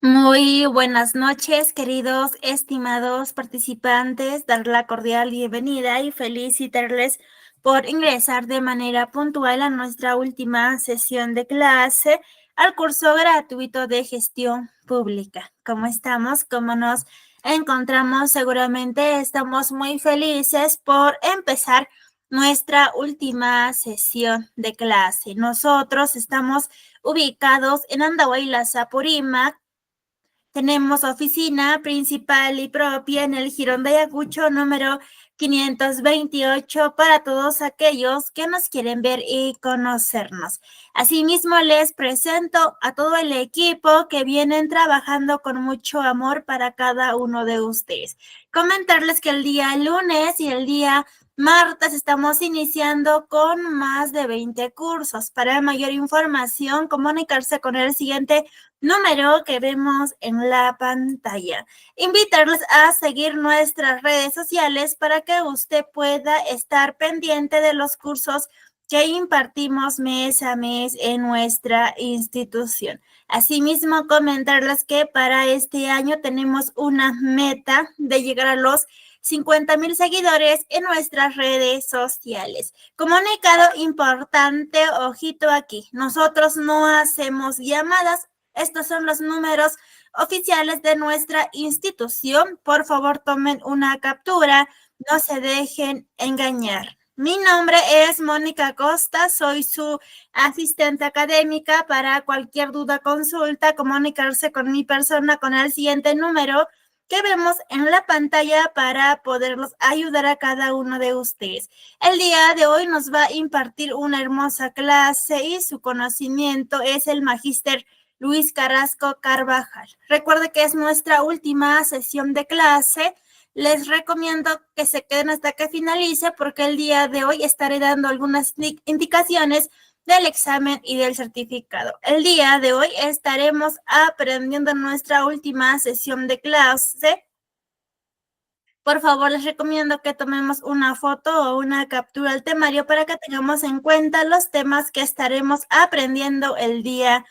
Muy buenas noches, queridos, estimados participantes. Dar la cordial bienvenida y felicitarles por ingresar de manera puntual a nuestra última sesión de clase al curso gratuito de gestión pública. ¿Cómo estamos? ¿Cómo nos encontramos? Seguramente estamos muy felices por empezar nuestra última sesión de clase. Nosotros estamos ubicados en Andahuaylas, Apurímac. Tenemos oficina principal y propia en el Jirón de Ayacucho número 528 para todos aquellos que nos quieren ver y conocernos. Asimismo, les presento a todo el equipo que vienen trabajando con mucho amor para cada uno de ustedes. Comentarles que el día lunes y el día martes estamos iniciando con más de 20 cursos. Para mayor información, comunicarse con el siguiente número que vemos en la pantalla. Invitarles a seguir nuestras redes sociales para que usted pueda estar pendiente de los cursos que impartimos mes a mes en nuestra institución. Asimismo, comentarles que para este año tenemos una meta de llegar a los 50,000 seguidores en nuestras redes sociales. Comunicado importante, ojito aquí, nosotros no hacemos llamadas. Estos son los números oficiales de nuestra institución. Por favor, tomen una captura, no se dejen engañar. Mi nombre es Mónica Costa, soy su asistente académica. Para cualquier duda, consulta, comunicarse con mi persona con el siguiente número que vemos en la pantalla para poderlos ayudar a cada uno de ustedes. El día de hoy nos va a impartir una hermosa clase y su conocimiento es el magíster Luis Carrasco Carvajal. Recuerde que es nuestra última sesión de clase. Les recomiendo que se queden hasta que finalice porque el día de hoy estaré dando algunas indicaciones del examen y del certificado. El día de hoy estaremos aprendiendo nuestra última sesión de clase. Por favor, les recomiendo que tomemos una foto o una captura al temario para que tengamos en cuenta los temas que estaremos aprendiendo el día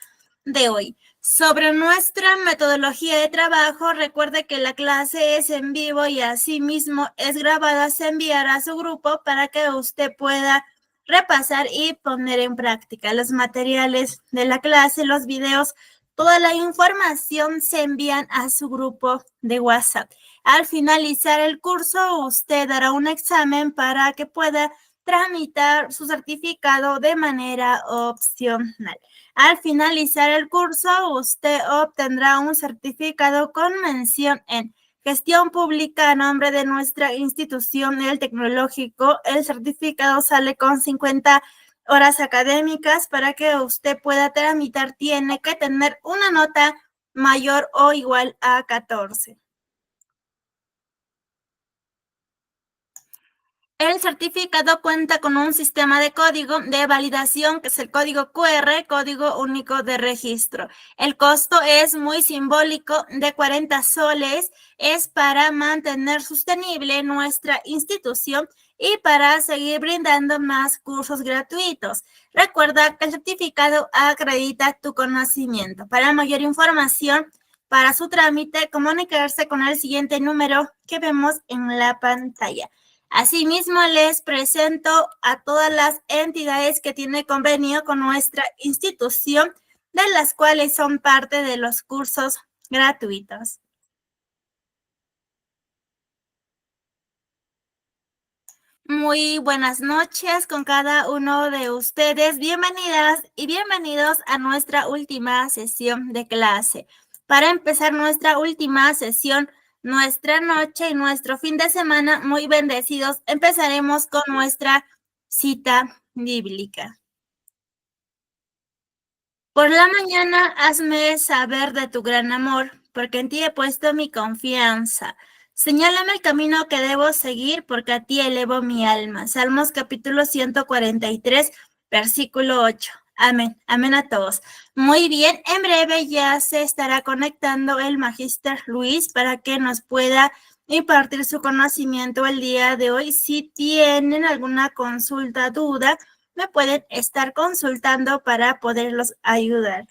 de hoy. Sobre nuestra metodología de trabajo, recuerde que la clase es en vivo y asimismo es grabada, se enviará a su grupo para que usted pueda repasar y poner en práctica los materiales de la clase, los videos, toda la información se envían a su grupo de WhatsApp. Al finalizar el curso, usted dará un examen para que pueda tramitar su certificado de manera opcional. Al finalizar el curso, usted obtendrá un certificado con mención en gestión pública a nombre de nuestra institución, el tecnológico. El certificado sale con 50 horas académicas. Para que usted pueda tramitar, tiene que tener una nota mayor o igual a 14. El certificado cuenta con un sistema de código de validación que es el código QR, código único de registro. El costo es muy simbólico, de 40 soles. Es para mantener sostenible nuestra institución y para seguir brindando más cursos gratuitos. Recuerda que el certificado acredita tu conocimiento. Para mayor información, para su trámite, comunicarse con el siguiente número que vemos en la pantalla. Asimismo, les presento a todas las entidades que tienen convenio con nuestra institución, de las cuales son parte de los cursos gratuitos. Muy buenas noches con cada uno de ustedes. Bienvenidas y bienvenidos a nuestra última sesión de clase. Para empezar nuestra última sesión, nuestra noche y nuestro fin de semana muy bendecidos, empezaremos con nuestra cita bíblica. Por la mañana, hazme saber de tu gran amor, porque en ti he puesto mi confianza. Señálame el camino que debo seguir, porque a ti elevo mi alma. Salmos capítulo 143, versículo 8. Amén. Amén a todos. Muy bien, en breve ya se estará conectando el magíster Luis para que nos pueda impartir su conocimiento el día de hoy. Si tienen alguna consulta, duda, me pueden estar consultando para poderlos ayudar.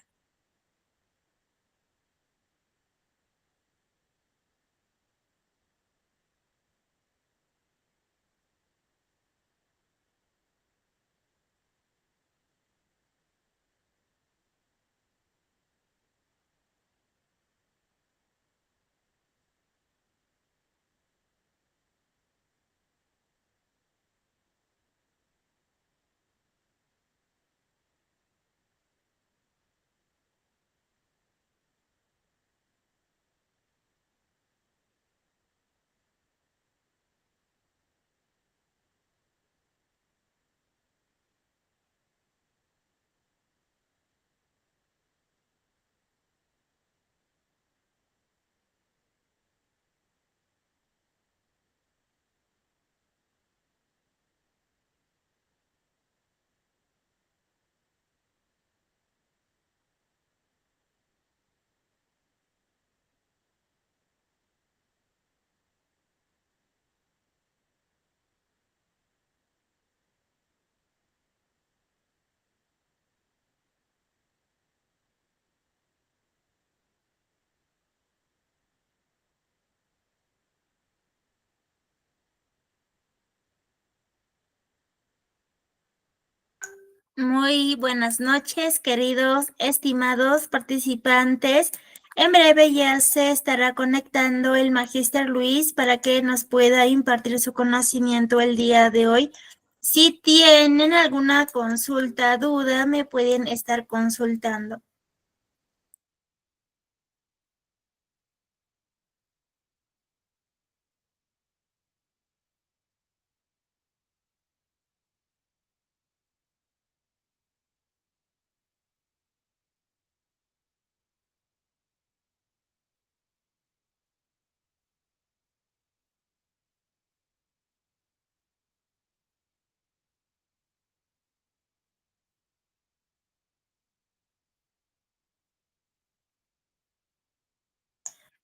Muy buenas noches, queridos, estimados participantes. En breve ya se estará conectando el Magíster Luis para que nos pueda impartir su conocimiento el día de hoy. Si tienen alguna consulta, duda, me pueden estar consultando.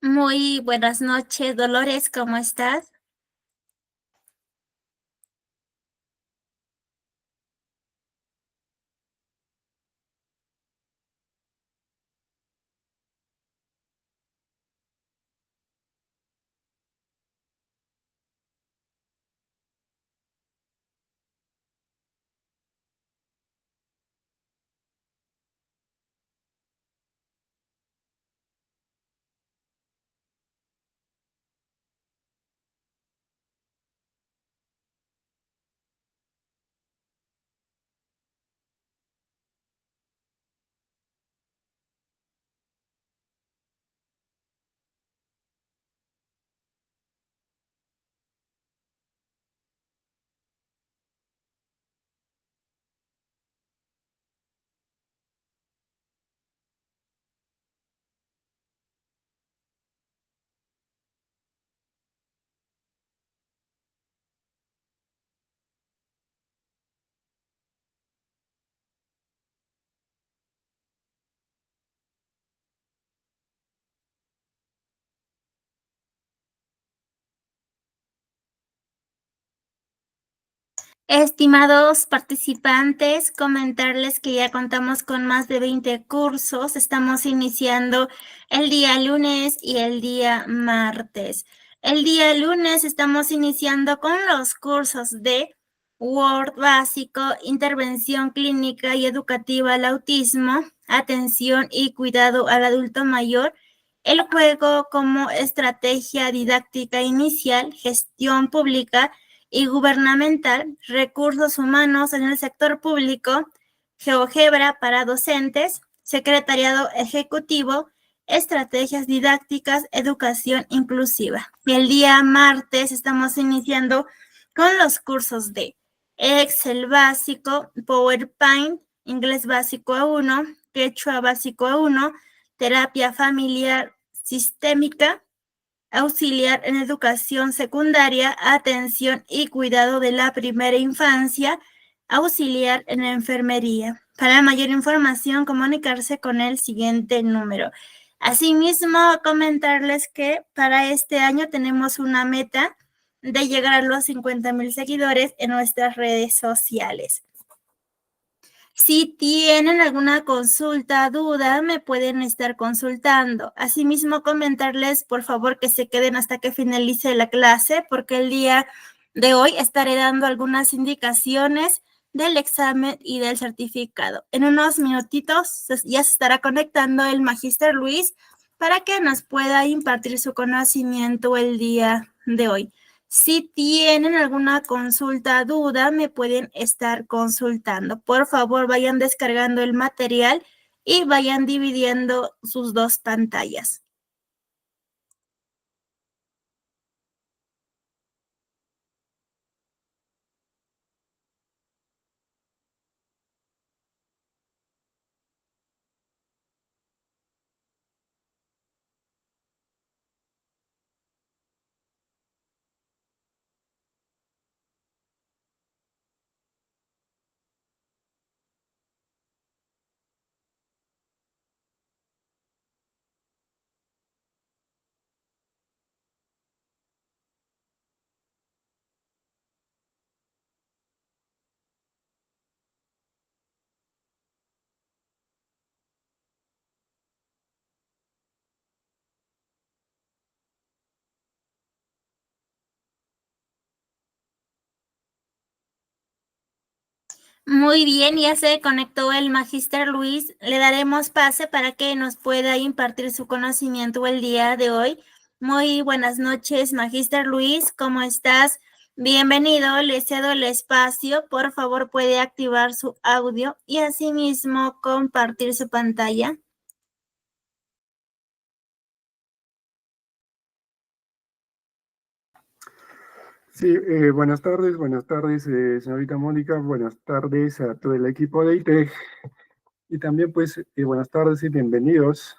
Muy buenas noches, Dolores, ¿cómo estás? Estimados participantes, comentarles que ya contamos con más de 20 cursos. Estamos iniciando el día lunes y el día martes. El día lunes estamos iniciando con los cursos de Word básico, intervención clínica y educativa al autismo, atención y cuidado al adulto mayor, el juego como estrategia didáctica inicial, gestión pública y gubernamental, recursos humanos en el sector público, GeoGebra para docentes, secretariado ejecutivo, estrategias didácticas, educación inclusiva. Y el día martes estamos iniciando con los cursos de Excel básico, PowerPoint, inglés básico A1, quechua básico A1, terapia familiar sistémica, auxiliar en educación secundaria, atención y cuidado de la primera infancia, auxiliar en enfermería. Para mayor información, comunicarse con el siguiente número. Asimismo, comentarles que para este año tenemos una meta de llegar a los 50,000 seguidores en nuestras redes sociales. Si tienen alguna consulta, duda, me pueden estar consultando. Asimismo, comentarles, por favor, que se queden hasta que finalice la clase, porque el día de hoy estaré dando algunas indicaciones del examen y del certificado. En unos minutitos ya se estará conectando el Magíster Luis para que nos pueda impartir su conocimiento el día de hoy. Si tienen alguna consulta, duda, me pueden estar consultando. Por favor, vayan descargando el material y vayan dividiendo sus dos pantallas. Muy bien, ya se conectó el Magíster Luis. Le daremos pase para que nos pueda impartir su conocimiento el día de hoy. Muy buenas noches, Magíster Luis, ¿cómo estás? Bienvenido, le cedo el espacio. Por favor, puede activar su audio y asimismo compartir su pantalla. Sí, buenas tardes, señorita Mónica, buenas tardes a todo el equipo de ITEG y también pues buenas tardes y bienvenidos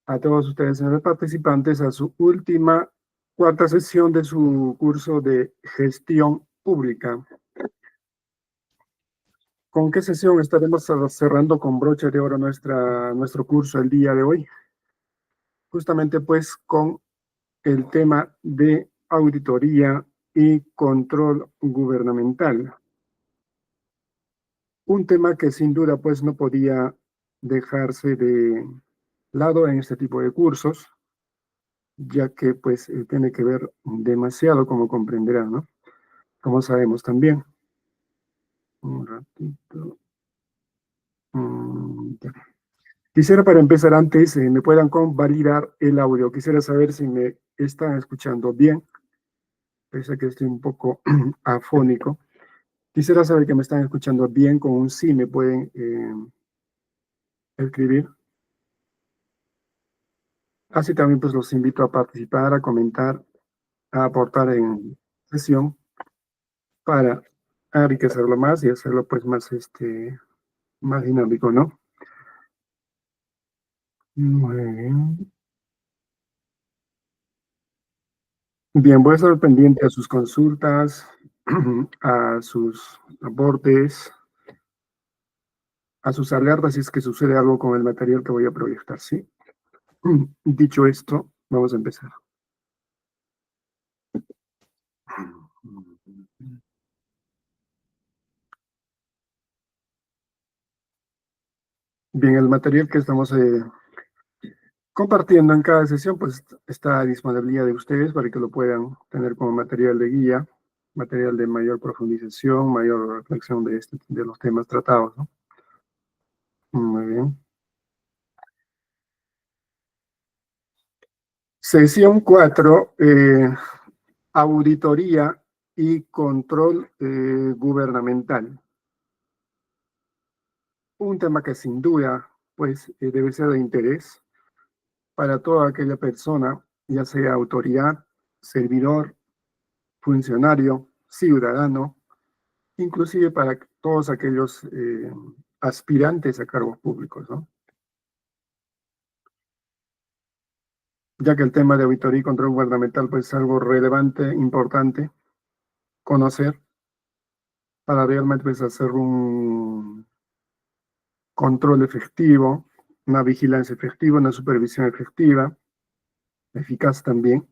a todos ustedes, señores participantes, a su última cuarta sesión de su curso de gestión pública. ¿Con qué sesión estaremos cerrando con broche de oro nuestro curso el día de hoy? Justamente pues con el tema de auditoría y control gubernamental. Un tema que sin duda pues no podía dejarse de lado en este tipo de cursos, ya que pues tiene que ver demasiado, como comprenderán, ¿no? Como sabemos también. Un ratito. Ya. Quisiera para empezar antes, me puedan validar el audio. Quisiera saber si me están escuchando bien, pese a que estoy un poco afónico. Quisiera saber que me están escuchando bien, con un sí me pueden escribir. Así también pues los invito a participar, a comentar, a aportar en sesión para enriquecerlo más y hacerlo pues más dinámico, ¿no? Muy bien. Bien, voy a estar pendiente a sus consultas, a sus aportes, a sus alertas si es que sucede algo con el material que voy a proyectar, ¿sí? Dicho esto, vamos a empezar. Bien, el material que estamos compartiendo en cada sesión, pues está a disponibilidad de ustedes para que lo puedan tener como material de guía, material de mayor profundización, mayor reflexión de los temas tratados, ¿no? Muy bien. Sesión 4, auditoría y control gubernamental. Un tema que sin duda, pues, debe ser de interés para toda aquella persona, ya sea autoridad, servidor, funcionario, ciudadano, inclusive para todos aquellos aspirantes a cargos públicos, ¿no? Ya que el tema de auditoría y control gubernamental pues es algo relevante, importante conocer para realmente pues, hacer un control efectivo, una vigilancia efectiva, una supervisión efectiva, eficaz también,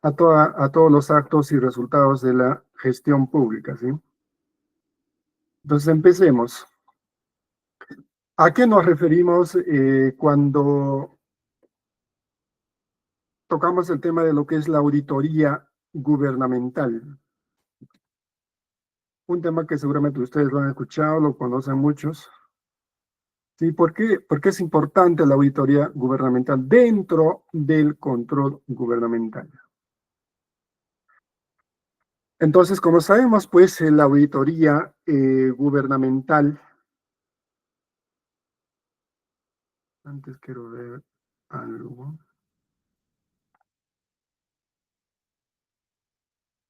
a todos los actos y resultados de la gestión pública, ¿sí? Entonces empecemos. ¿A qué nos referimos cuando tocamos el tema de lo que es la auditoría gubernamental? Un tema que seguramente ustedes lo han escuchado, lo conocen muchos. ¿Sí? ¿Por qué es importante la auditoría gubernamental dentro del control gubernamental? Entonces, como sabemos, pues la auditoría gubernamental, antes quiero ver algo.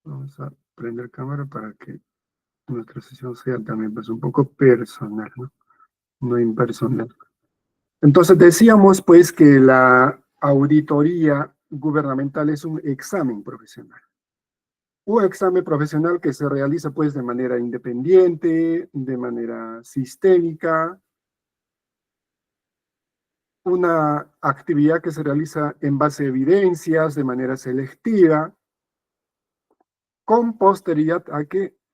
Vamos a prender cámara para que nuestra sesión sea también pues un poco personal, ¿no? No impersonal. Entonces decíamos pues que la auditoría gubernamental es un examen profesional. Un examen profesional que se realiza pues de manera independiente, de manera sistémica, una actividad que se realiza en base a evidencias, de manera selectiva, con posterioridad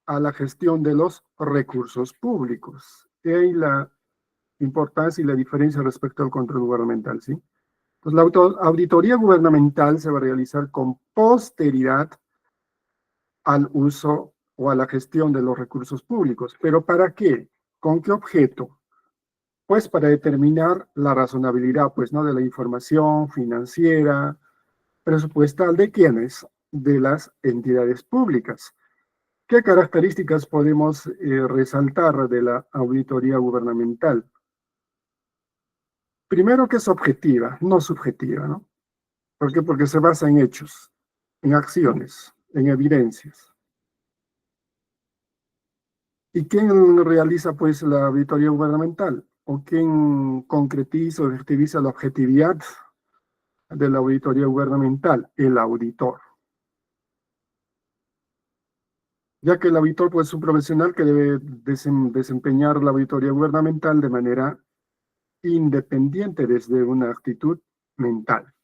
a la gestión de los recursos públicos. Y ahí la importancia y la diferencia respecto al control gubernamental, ¿sí? Pues la auditoría gubernamental se va a realizar con posterioridad al uso o a la gestión de los recursos públicos. ¿Pero para qué? ¿Con qué objeto? Pues para determinar la razonabilidad, pues, ¿no? De la información financiera, presupuestal, ¿de quiénes? De las entidades públicas. ¿Qué características podemos resaltar de la auditoría gubernamental? Primero, que es objetiva, no subjetiva, ¿no? ¿Por qué? Porque se basa en hechos, en acciones, en evidencias. ¿Y quién realiza, pues, la auditoría gubernamental? ¿O quién concretiza o efectiviza la objetividad de la auditoría gubernamental? El auditor. Ya que el auditor, pues, es un profesional que debe desempeñar la auditoría gubernamental de manera independiente desde una actitud mental.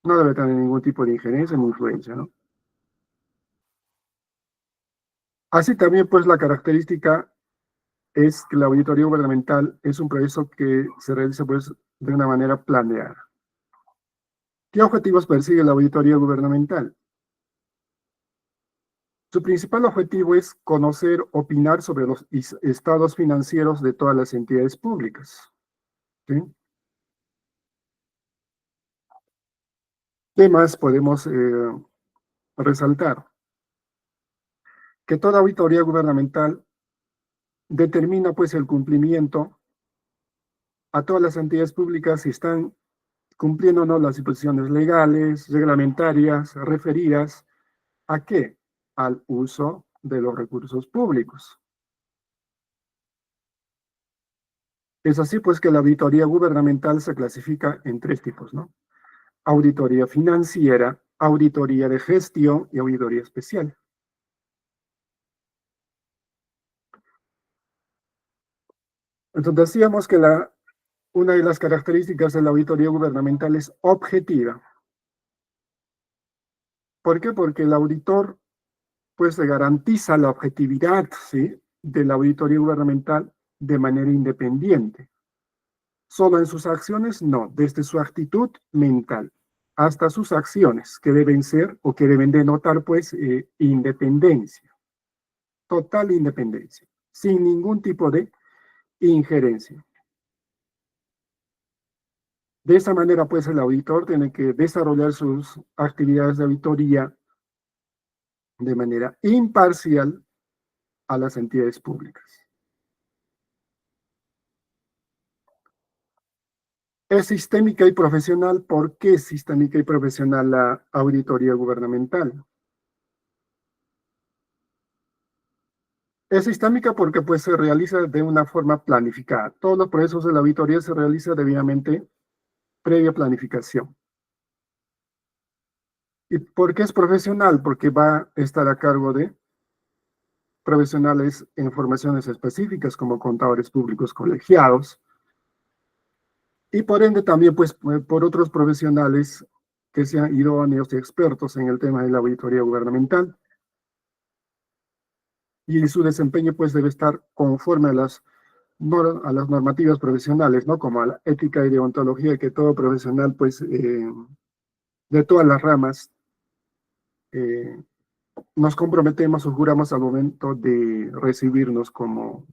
No debe tener ningún tipo de injerencia ni influencia, ¿no? Así también, pues, la característica es que la auditoría gubernamental es un proceso que se realiza, pues, de una manera planeada. ¿Qué objetivos persigue la auditoría gubernamental? Su principal objetivo es conocer, opinar sobre los estados financieros de todas las entidades públicas. ¿Sí? ¿Qué más podemos resaltar? Que toda auditoría gubernamental determina, pues, el cumplimiento a todas las entidades públicas si están cumpliendo o no las disposiciones legales, reglamentarias, referidas ¿a qué? Al uso de los recursos públicos. Es así, pues, que la auditoría gubernamental se clasifica en tres tipos, ¿no? Auditoría financiera, auditoría de gestión y auditoría especial. Entonces decíamos que una de las características de la auditoría gubernamental es objetiva. ¿Por qué? Porque el auditor, pues, se garantiza la objetividad, ¿sí?, de la auditoría gubernamental de manera independiente. Solo en sus acciones, no, desde su actitud mental hasta sus acciones, que deben ser o que deben denotar, pues, independencia, total independencia, sin ningún tipo de injerencia. De esa manera, pues, el auditor tiene que desarrollar sus actividades de auditoría de manera imparcial a las entidades públicas. Es sistémica y profesional. ¿Por qué es sistémica y profesional la auditoría gubernamental? Es sistémica porque, pues, se realiza de una forma planificada. Todos los procesos de la auditoría se realizan debidamente previa planificación. ¿Y por qué es profesional? Porque va a estar a cargo de profesionales en formaciones específicas como contadores públicos colegiados y por ende también, pues, por otros profesionales que sean idóneos y expertos en el tema de la auditoría gubernamental. Y su desempeño, pues, debe estar conforme a las normativas profesionales, ¿no? Como a la ética y deontología que todo profesional, pues, de todas las ramas, eh, nos comprometemos o juramos al momento de recibirnos como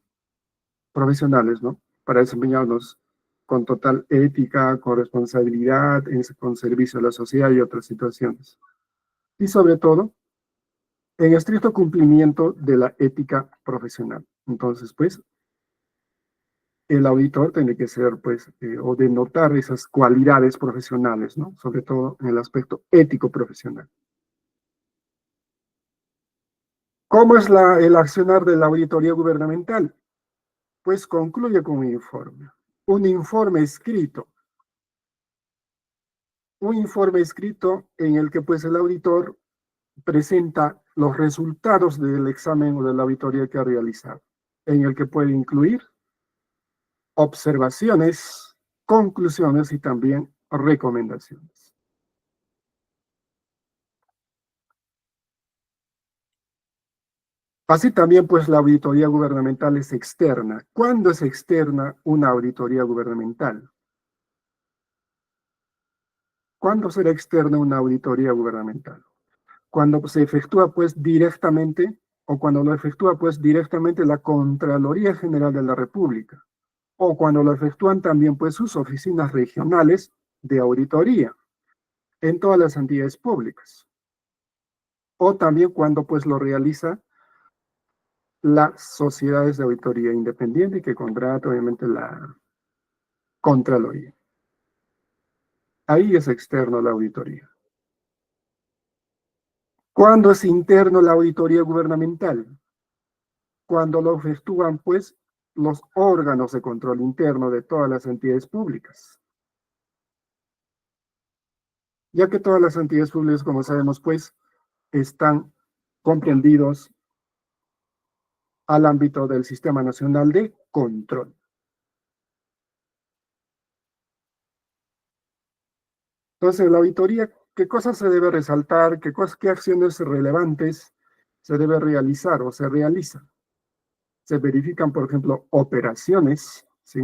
profesionales, ¿no? Para desempeñarnos con total ética, con responsabilidad, con servicio a la sociedad y otras situaciones. Y sobre todo, en estricto cumplimiento de la ética profesional. Entonces, pues, el auditor tiene que ser, pues, o denotar esas cualidades profesionales, ¿no? Sobre todo en el aspecto ético profesional. ¿Cómo es el accionar de la auditoría gubernamental? Pues concluye con un informe escrito, en el que, pues, el auditor presenta los resultados del examen o de la auditoría que ha realizado, en el que puede incluir observaciones, conclusiones y también recomendaciones. Así también, pues, la auditoría gubernamental es externa. ¿Cuándo es externa una auditoría gubernamental? ¿Cuándo será externa una auditoría gubernamental? cuando se efectúa pues directamente, o cuando lo efectúa pues directamente la Contraloría General de la República, o cuando lo efectúan también pues sus oficinas regionales de auditoría en todas las entidades públicas, o también cuando pues lo realiza las sociedades de auditoría independiente que contrata obviamente la Contraloría. Ahí es externo la auditoría. ¿Cuándo es interno la auditoría gubernamental? Cuando lo efectúan, pues, los órganos de control interno de todas las entidades públicas. Ya que todas las entidades públicas, como sabemos, pues, están comprendidos al ámbito del Sistema Nacional de Control. Entonces, la auditoría, ¿qué cosas se debe resaltar? ¿Qué acciones relevantes se debe realizar o se realizan? Se verifican, por ejemplo, operaciones, ¿sí?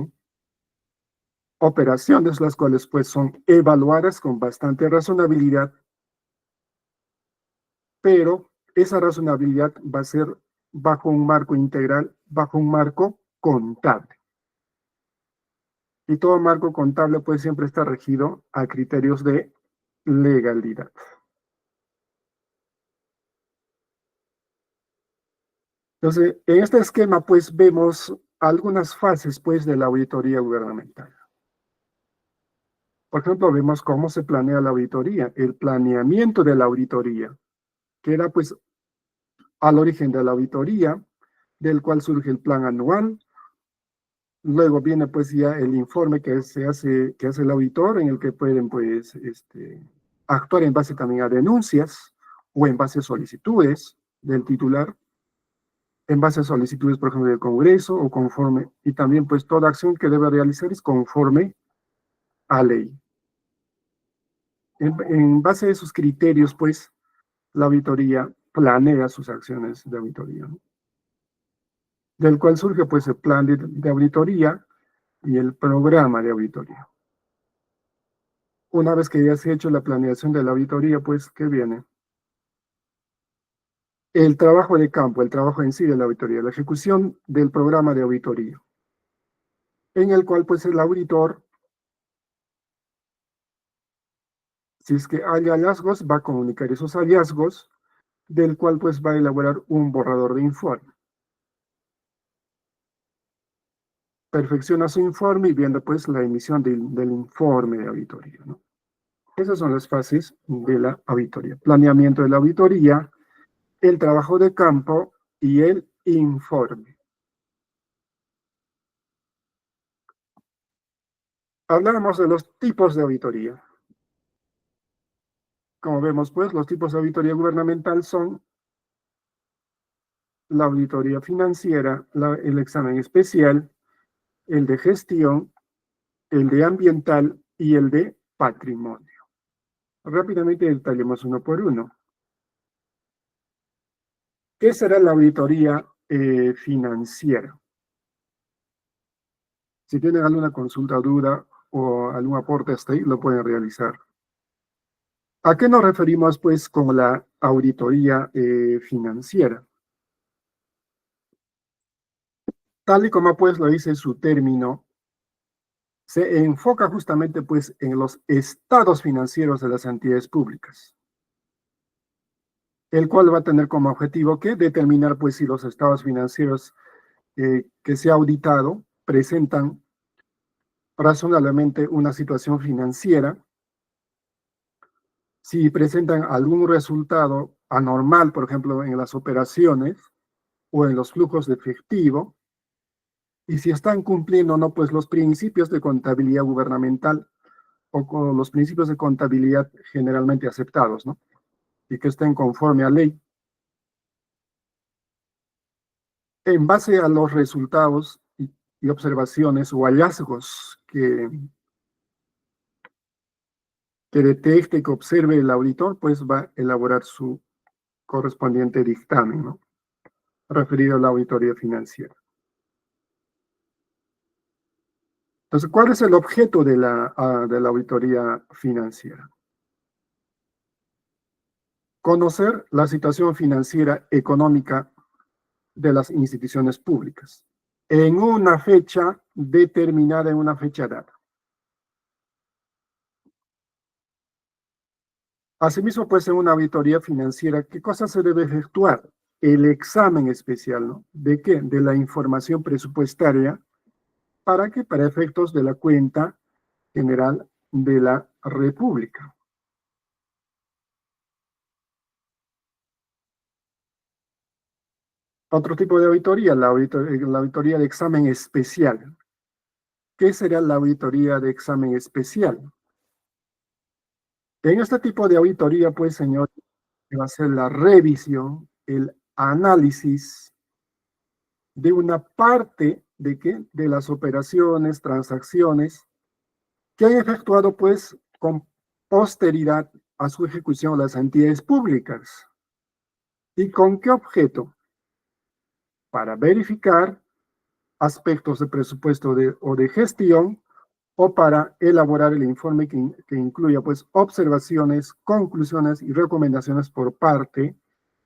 Operaciones las cuales pues son evaluadas con bastante razonabilidad, pero esa razonabilidad va a ser bajo un marco integral, bajo un marco contable. Y todo marco contable pues siempre está regido a criterios de legalidad. Entonces, en este esquema pues vemos algunas fases pues de la auditoría gubernamental. Por ejemplo, vemos cómo se planea la auditoría, el planeamiento de la auditoría, que era pues al origen de la auditoría, del cual surge el plan anual. Luego viene pues ya el informe que hace el auditor, en el que pueden pues actuar en base también a denuncias o en base a solicitudes del titular, en base a solicitudes, por ejemplo, del Congreso o conforme, y también pues toda acción que debe realizar es conforme a ley. En base a esos criterios, pues, la auditoría planea sus acciones de auditoría, ¿no? Del cual surge pues el plan de auditoría y el programa de auditoría. Una vez que ya se ha hecho la planeación de la auditoría, pues, ¿qué viene? El trabajo de campo, el trabajo en sí de la auditoría, la ejecución del programa de auditoría, en el cual pues el auditor, si es que hay hallazgos, va a comunicar esos hallazgos, del cual pues va a elaborar un borrador de informe. Perfecciona su informe y viendo pues la emisión del informe de auditoría, ¿no? Esas son las fases de la auditoría. Planeamiento de la auditoría, el trabajo de campo y el informe. Hablamos de los tipos de auditoría. Como vemos, pues, los tipos de auditoría gubernamental son la auditoría financiera, el examen especial, el de gestión, el de ambiental y el de patrimonio. Rápidamente detallemos uno por uno. ¿Qué será la auditoría financiera? Si tienen alguna consulta, duda o algún aporte hasta ahí, lo pueden realizar. ¿A qué nos referimos, pues, con la auditoría financiera? Tal y como, pues, lo dice su término, se enfoca justamente, pues, en los estados financieros de las entidades públicas, el cual va a tener como objetivo que determinar, pues, si los estados financieros que se ha auditado presentan razonablemente una situación financiera, si presentan algún resultado anormal, por ejemplo, en las operaciones o en los flujos de efectivo, y si están cumpliendo o no, pues los principios de contabilidad gubernamental o con los principios de contabilidad generalmente aceptados, ¿no? Y que estén conforme a ley. En base a los resultados y observaciones o hallazgos que detecte, que observe el auditor, pues va a elaborar su correspondiente dictamen, ¿no? Referido a la auditoría financiera. Entonces, ¿cuál es el objeto de la auditoría financiera? Conocer la situación financiera económica de las instituciones públicas en una fecha determinada, en una fecha dada. Asimismo, pues en una auditoría financiera, ¿qué cosa se debe efectuar? El examen especial, ¿no? ¿De qué? De la información presupuestaria. ¿Para qué? Para efectos de la cuenta general de la República. Otro tipo de auditoría, la auditoría de examen especial. ¿Qué será la auditoría de examen especial? En este tipo de auditoría, pues, señor, va a ser la revisión, el análisis de una parte de qué, de las operaciones, transacciones que han efectuado, pues, con posteridad a su ejecución las entidades públicas. ¿Y con qué objeto? Para verificar aspectos de presupuesto o de gestión, o para elaborar el informe que incluya, pues, observaciones, conclusiones y recomendaciones por parte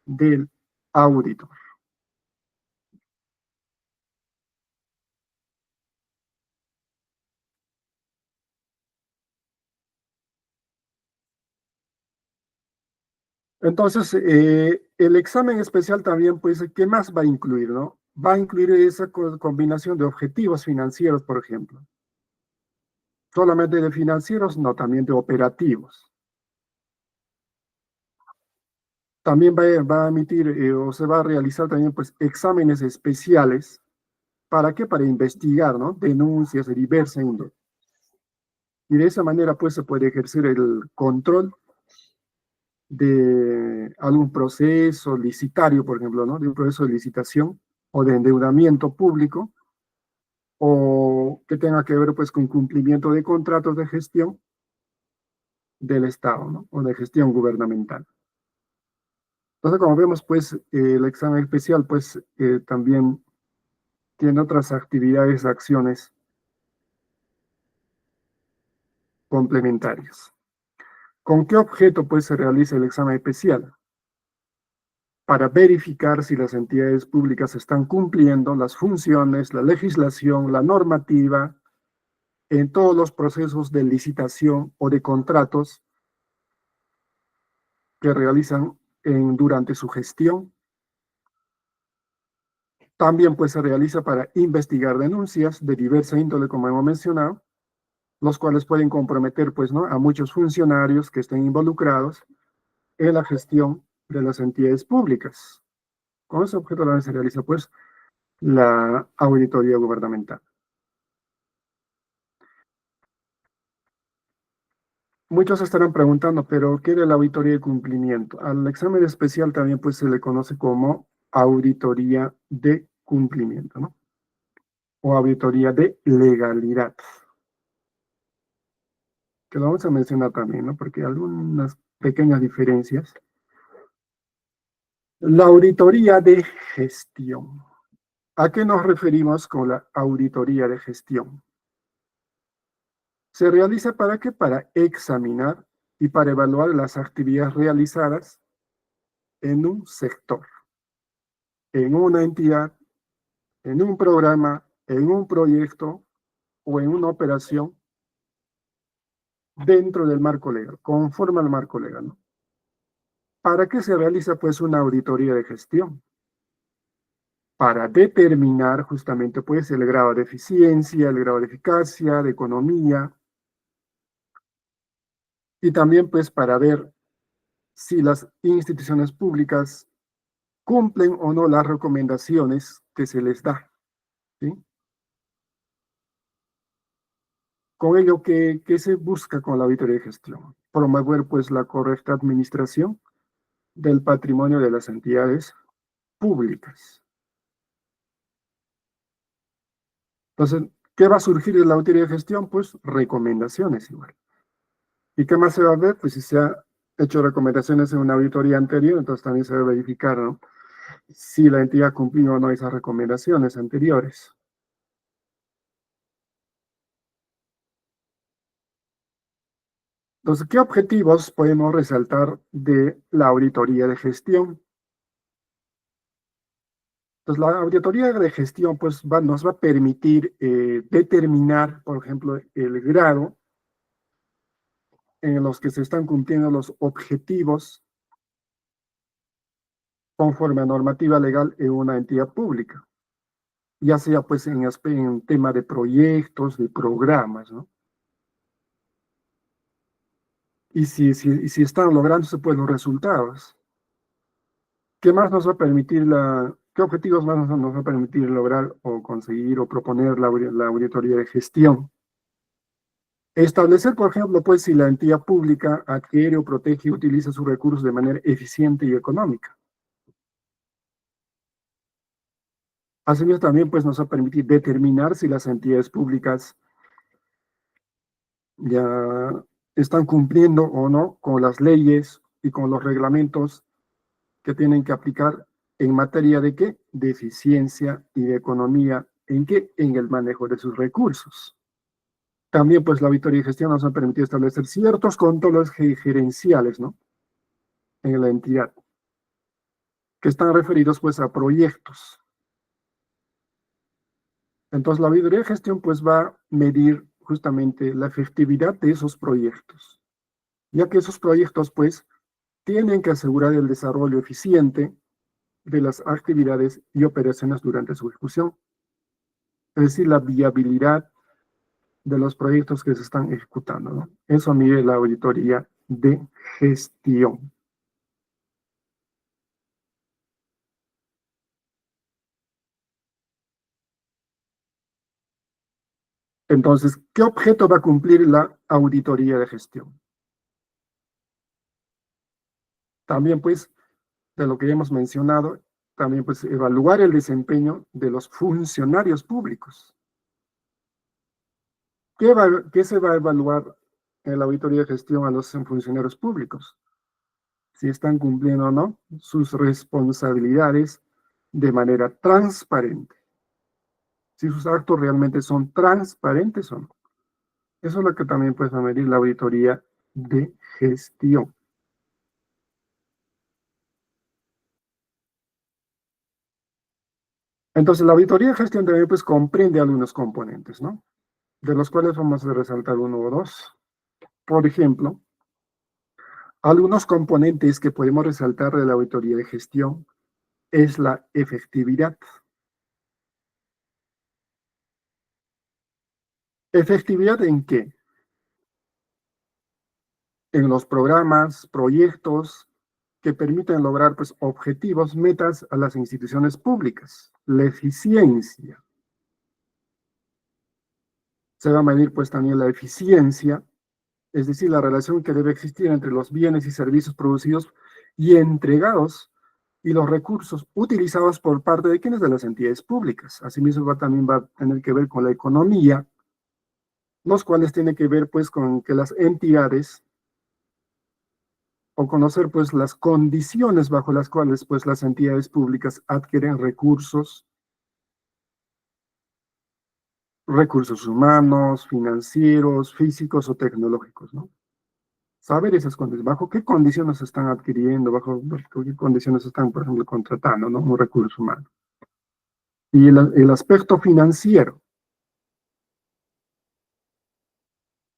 del auditor. Entonces, el examen especial también, pues, ¿qué más va a incluir, no? Va a incluir esa combinación de objetivos financieros, por ejemplo. Solamente de financieros, no, también de operativos. También va a emitir o se va a realizar también, pues, exámenes especiales. ¿Para qué? Para investigar, ¿no? Denuncias de diversa índole. Y de esa manera, pues, se puede ejercer el control de algún proceso licitario, por ejemplo, ¿no? De un proceso de licitación o de endeudamiento público, o que tenga que ver, pues, con cumplimiento de contratos de gestión del Estado, ¿no? O de gestión gubernamental. Entonces, como vemos, pues, el examen especial, pues, también tiene otras actividades, acciones complementarias. ¿Con qué objeto, pues, se realiza el examen especial? Para verificar si las entidades públicas están cumpliendo las funciones, la legislación, la normativa en todos los procesos de licitación o de contratos que realizan durante su gestión. También, pues, se realiza para investigar denuncias de diversa índole, como hemos mencionado, los cuales pueden comprometer, pues, ¿no?, a muchos funcionarios que estén involucrados en la gestión de las entidades públicas. Con ese objeto también se realiza, pues, la auditoría gubernamental. Muchos estarán preguntando, ¿pero qué era la auditoría de cumplimiento? Al examen especial también, pues, se le conoce como auditoría de cumplimiento, ¿no? O auditoría de legalidad, que lo vamos a mencionar también, ¿no? Porque hay algunas pequeñas diferencias. La auditoría de gestión. ¿A qué nos referimos con la auditoría de gestión? ¿Se realiza para qué? Para examinar y para evaluar las actividades realizadas en un sector, en una entidad, en un programa, en un proyecto o en una operación dentro del marco legal, conforme al marco legal, ¿no? ¿Para qué se realiza, pues, una auditoría de gestión? Para determinar justamente, pues, el grado de eficiencia, el grado de eficacia, de economía, y también, pues, para ver si las instituciones públicas cumplen o no las recomendaciones que se les da, ¿sí? Con ello, ¿qué se busca con la auditoría de gestión? Promover, pues, la correcta administración del patrimonio de las entidades públicas. Entonces, ¿qué va a surgir de la auditoría de gestión? Pues recomendaciones igual. ¿Y qué más se va a ver? Pues si se ha hecho recomendaciones en una auditoría anterior, entonces también se debe verificar, ¿no?, si la entidad cumplió o no esas recomendaciones anteriores. Entonces, ¿qué objetivos podemos resaltar de la auditoría de gestión? Entonces, la auditoría de gestión pues, nos va a permitir determinar, por ejemplo, el grado en los que se están cumpliendo los objetivos conforme a normativa legal en una entidad pública, ya sea pues en tema de proyectos, de programas, ¿no? Y si están lográndose pues los resultados. ¿Qué más nos va a permitir qué objetivos más nos va a permitir lograr o conseguir o proponer la auditoría de gestión? Establecer, por ejemplo, pues si la entidad pública adquiere o protege y utiliza sus recursos de manera eficiente y económica. Asimismo, también pues nos va a permitir determinar si las entidades públicas ya están cumpliendo o no con las leyes y con los reglamentos que tienen que aplicar en materia de qué? De eficiencia y de economía. ¿En qué? En el manejo de sus recursos. También, pues, la auditoría y gestión nos ha permitido establecer ciertos controles gerenciales, ¿no? En la entidad, que están referidos, pues, a proyectos. Entonces, la auditoría y gestión, pues, va a medir justamente la efectividad de esos proyectos, ya que esos proyectos, pues, tienen que asegurar el desarrollo eficiente de las actividades y operaciones durante su ejecución, es decir, la viabilidad de los proyectos que se están ejecutando, ¿no? Eso mide la auditoría de gestión. Entonces, ¿qué objeto va a cumplir la auditoría de gestión? También, pues, de lo que ya hemos mencionado, también, pues, evaluar el desempeño de los funcionarios públicos. ¿Qué se va a evaluar en la auditoría de gestión a los funcionarios públicos? Si están cumpliendo o no sus responsabilidades de manera transparente. Si sus actos realmente son transparentes o no. Eso es lo que también puede medir la auditoría de gestión. Entonces, la auditoría de gestión también pues comprende algunos componentes, ¿no? De los cuales vamos a resaltar uno o dos. Por ejemplo, algunos componentes que podemos resaltar de la auditoría de gestión es la efectividad. ¿Efectividad en qué? En los programas, proyectos que permiten lograr pues, objetivos, metas a las instituciones públicas. La eficiencia. Se va a medir pues también la eficiencia, es decir, la relación que debe existir entre los bienes y servicios producidos y entregados y los recursos utilizados por parte de quienes de las entidades públicas. Asimismo, también va a tener que ver con la economía, los cuales tiene que ver pues con que las entidades o conocer pues las condiciones bajo las cuales pues las entidades públicas adquieren recursos humanos, financieros, físicos o tecnológicos, ¿no? Saber esas condiciones, bajo qué condiciones se están adquiriendo, bajo qué condiciones se están, por ejemplo, contratando, ¿no? Un recurso humano. Y el aspecto financiero,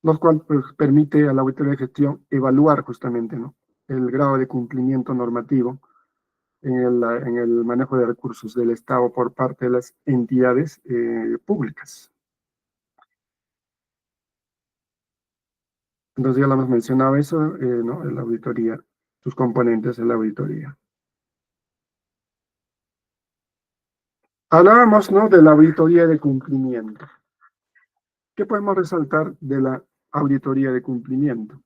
lo cual pues, permite a la auditoría de gestión evaluar justamente, ¿no? El grado de cumplimiento normativo en el manejo de recursos del Estado por parte de las entidades públicas. Entonces ya lo hemos mencionado eso, ¿no? En la auditoría, sus componentes en la auditoría. Hablábamos, ¿no? De la auditoría de cumplimiento. ¿Qué podemos resaltar de la auditoría de cumplimiento?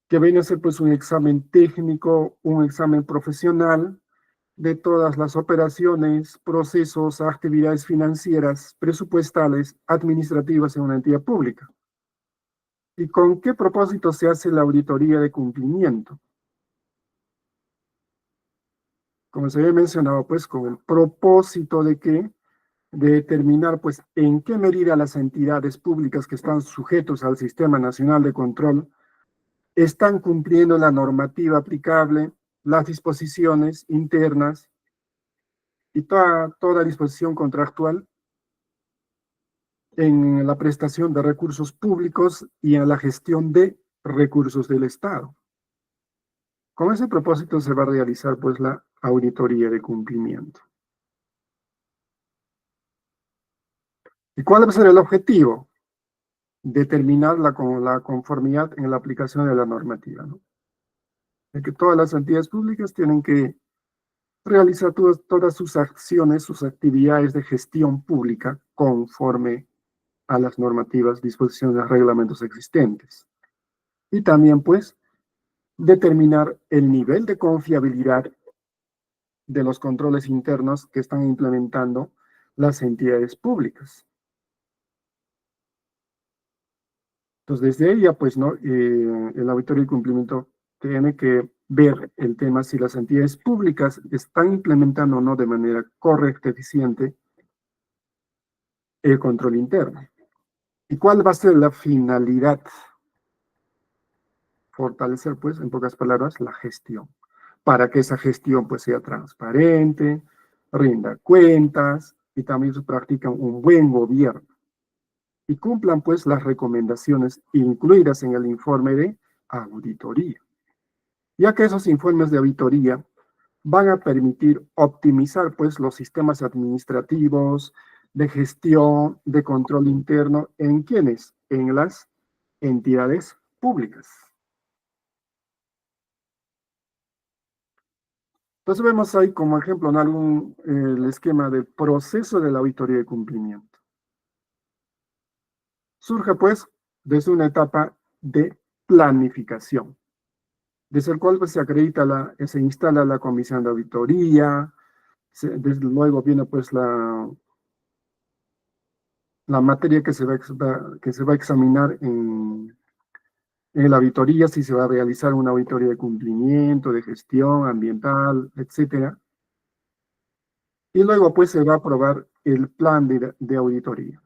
Que viene a ser pues un examen técnico, un examen profesional de todas las operaciones, procesos, actividades financieras, presupuestales, administrativas en una entidad pública. ¿Y con qué propósito se hace la auditoría de cumplimiento? Como se había mencionado, pues con el propósito de que de determinar, pues, en qué medida las entidades públicas que están sujetos al Sistema Nacional de Control están cumpliendo la normativa aplicable, las disposiciones internas y toda disposición contractual en la prestación de recursos públicos y en la gestión de recursos del Estado. Con ese propósito se va a realizar, pues, la auditoría de cumplimiento. ¿Y cuál va a ser el objetivo? Determinar la conformidad en la aplicación de la normativa, ¿no? De que todas las entidades públicas tienen que realizar todas sus acciones, sus actividades de gestión pública conforme a las normativas, disposiciones, reglamentos existentes. Y también, pues, determinar el nivel de confiabilidad de los controles internos que están implementando las entidades públicas. Entonces, desde ella, pues, ¿no? El auditorio de cumplimiento tiene que ver el tema si las entidades públicas están implementando o no de manera correcta, eficiente, el control interno. ¿Y cuál va a ser la finalidad? Fortalecer, pues, en pocas palabras, la gestión, para que esa gestión, pues, sea transparente, rinda cuentas y también se practica un buen gobierno y cumplan, pues, las recomendaciones incluidas en el informe de auditoría, ya que esos informes de auditoría van a permitir optimizar, pues, los sistemas administrativos, de gestión, de control interno, ¿en quiénes? En las entidades públicas. Entonces vemos ahí como ejemplo en el esquema del proceso de la auditoría de cumplimiento. Surge, pues, desde una etapa de planificación, desde el cual, pues, se instala la comisión de auditoría, desde luego viene, pues, la materia que se va a examinar en la auditoría, si se va a realizar una auditoría de cumplimiento, de gestión ambiental, etcétera. Y luego, pues, se va a aprobar el plan de auditoría.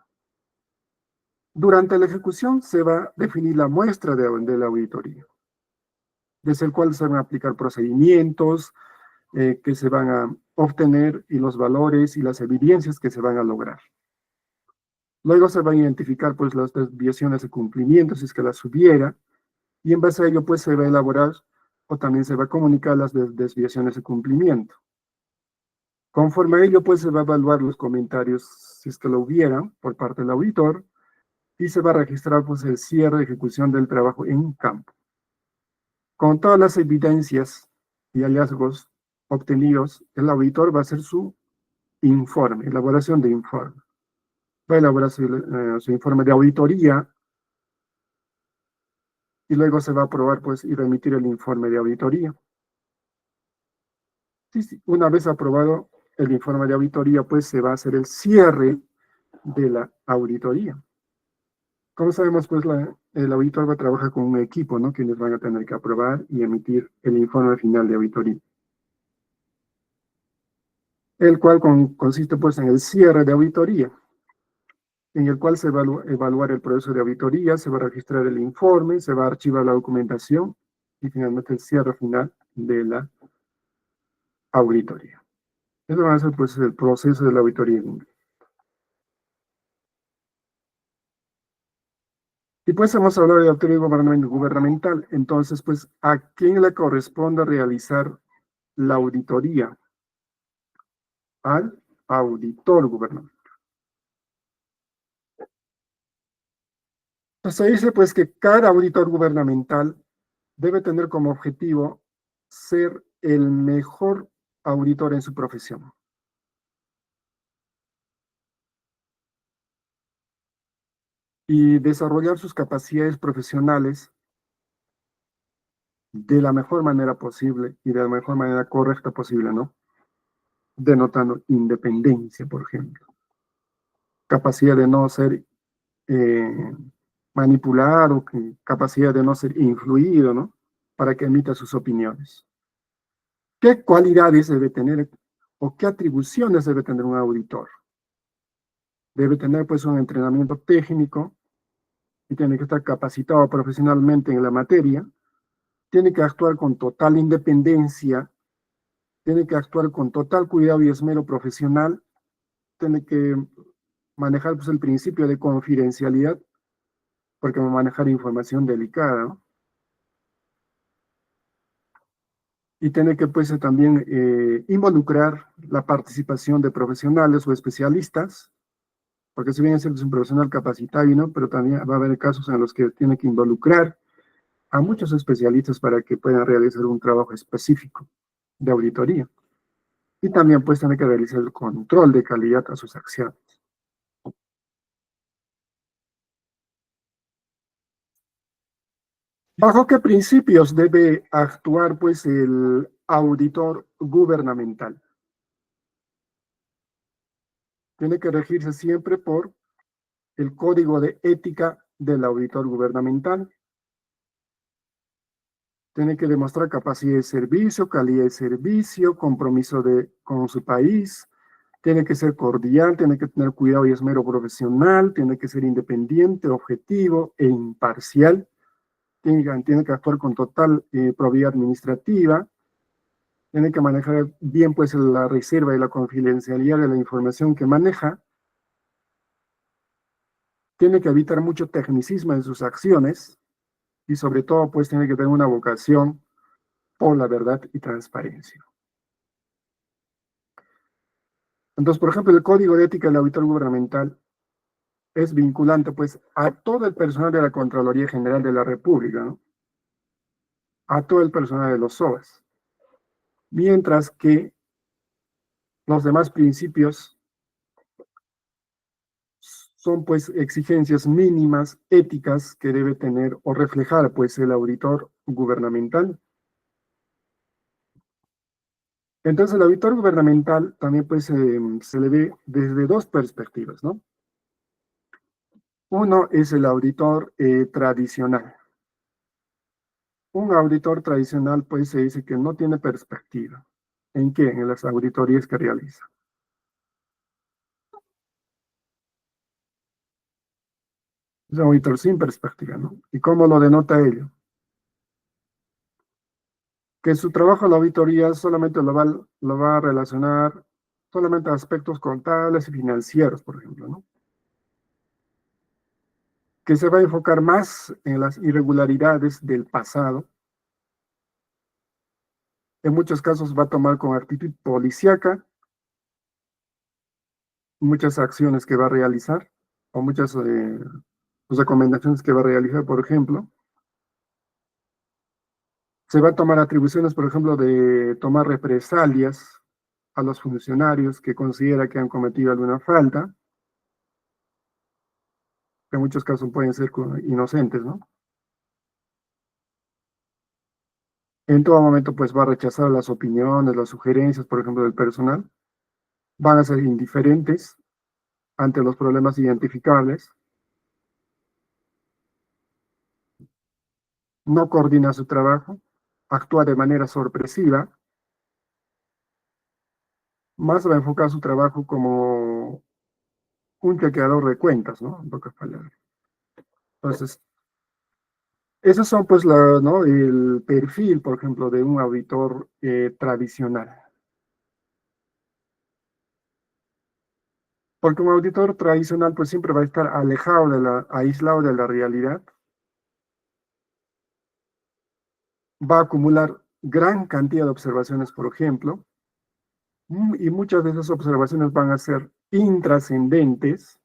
Durante la ejecución se va a definir la muestra de la auditoría, desde el cual se van a aplicar procedimientos que se van a obtener y los valores y las evidencias que se van a lograr. Luego se van a identificar, pues, las desviaciones de cumplimiento, si es que las hubiera, y en base a ello, pues, se va a elaborar o también se va a comunicar las desviaciones de cumplimiento. Conforme a ello, pues, se va a evaluar los comentarios, si es que lo hubiera, por parte del auditor, y se va a registrar, pues, el cierre de ejecución del trabajo en campo. Con todas las evidencias y hallazgos obtenidos, el auditor va a hacer su informe, elaboración de informe. Va a elaborar su informe de auditoría y luego se va a aprobar, pues, y remitir el informe de auditoría. Sí, una vez aprobado el informe de auditoría, pues se va a hacer el cierre de la auditoría. Como sabemos, pues el auditor va a trabajar con un equipo, ¿no? Quienes van a tener que aprobar y emitir el informe final de auditoría. El cual consiste, pues, en el cierre de auditoría, en el cual se va a evaluar el proceso de auditoría, se va a registrar el informe, se va a archivar la documentación y finalmente el cierre final de la auditoría. Eso va a ser, pues, el proceso de la auditoría. Y pues hemos hablado de auditoría gubernamental. Entonces, pues, ¿a quién le corresponde realizar la auditoría? Al auditor gubernamental. Entonces, se dice, pues, que cada auditor gubernamental debe tener como objetivo ser el mejor auditor en su profesión. Y desarrollar sus capacidades profesionales de la mejor manera posible y de la mejor manera correcta posible, ¿no? Denotando independencia, por ejemplo. Capacidad de no ser manipulado, capacidad de no ser influido, ¿no? Para que emita sus opiniones. ¿Qué cualidades debe tener o qué atribuciones debe tener un auditor? debe tener pues un entrenamiento técnico y tiene que estar capacitado profesionalmente en la materia, tiene que actuar con total independencia, tiene que actuar con total cuidado y esmero profesional, tiene que manejar pues, el principio de confidencialidad, porque va a manejar información delicada, ¿no? Y tiene que pues también involucrar la participación de profesionales o especialistas, porque si bien es un profesional capacitado, ¿no? Pero también va a haber casos en los que tiene que involucrar a muchos especialistas para que puedan realizar un trabajo específico de auditoría. Y también pues tiene que realizar el control de calidad a sus acciones. ¿Bajo qué principios debe actuar pues el auditor gubernamental? Tiene que regirse siempre por el código de ética del auditor gubernamental. Tiene que demostrar capacidad de servicio, calidad de servicio, compromiso con su país. Tiene que ser cordial, tiene que tener cuidado y esmero profesional, tiene que ser independiente, objetivo e imparcial. Tiene que actuar con total probidad administrativa. Tiene que manejar bien pues la reserva y la confidencialidad de la información que maneja. Tiene que evitar mucho tecnicismo en sus acciones y sobre todo pues tiene que tener una vocación por la verdad y transparencia. Entonces, por ejemplo, el Código de Ética del Auditor Gubernamental es vinculante pues a todo el personal de la Contraloría General de la República, ¿no? A todo el personal de los SOAS, mientras que los demás principios son pues exigencias mínimas éticas que debe tener o reflejar pues el auditor gubernamental. Entonces el auditor gubernamental también pues se le ve desde dos perspectivas, ¿no? Uno es el auditor tradicional. Un auditor tradicional pues se dice que no tiene perspectiva. ¿En qué? En las auditorías que realiza. Es un auditor sin perspectiva, ¿no? ¿Y cómo lo denota ello? Que su trabajo en la auditoría solamente lo va a relacionar solamente a aspectos contables y financieros, por ejemplo, ¿no? Que se va a enfocar más en las irregularidades del pasado. En muchos casos va a tomar con actitud policíaca muchas acciones que va a realizar o muchas recomendaciones que va a realizar, por ejemplo. Se va a tomar atribuciones, por ejemplo, de tomar represalias a los funcionarios que considera que han cometido alguna falta, que en muchos casos pueden ser inocentes, ¿no? En todo momento, pues va a rechazar las opiniones, las sugerencias, por ejemplo, del personal. Van a ser indiferentes ante los problemas identificables. No coordina su trabajo, actúa de manera sorpresiva, más va a enfocar su trabajo como un chequeador de cuentas, ¿no? En pocas palabras. Entonces, esos son pues ¿no? El perfil, por ejemplo, de un auditor tradicional. Porque un auditor tradicional pues siempre va a estar aislado de la realidad, va a acumular gran cantidad de observaciones, por ejemplo, y muchas de esas observaciones van a ser intrascendentes,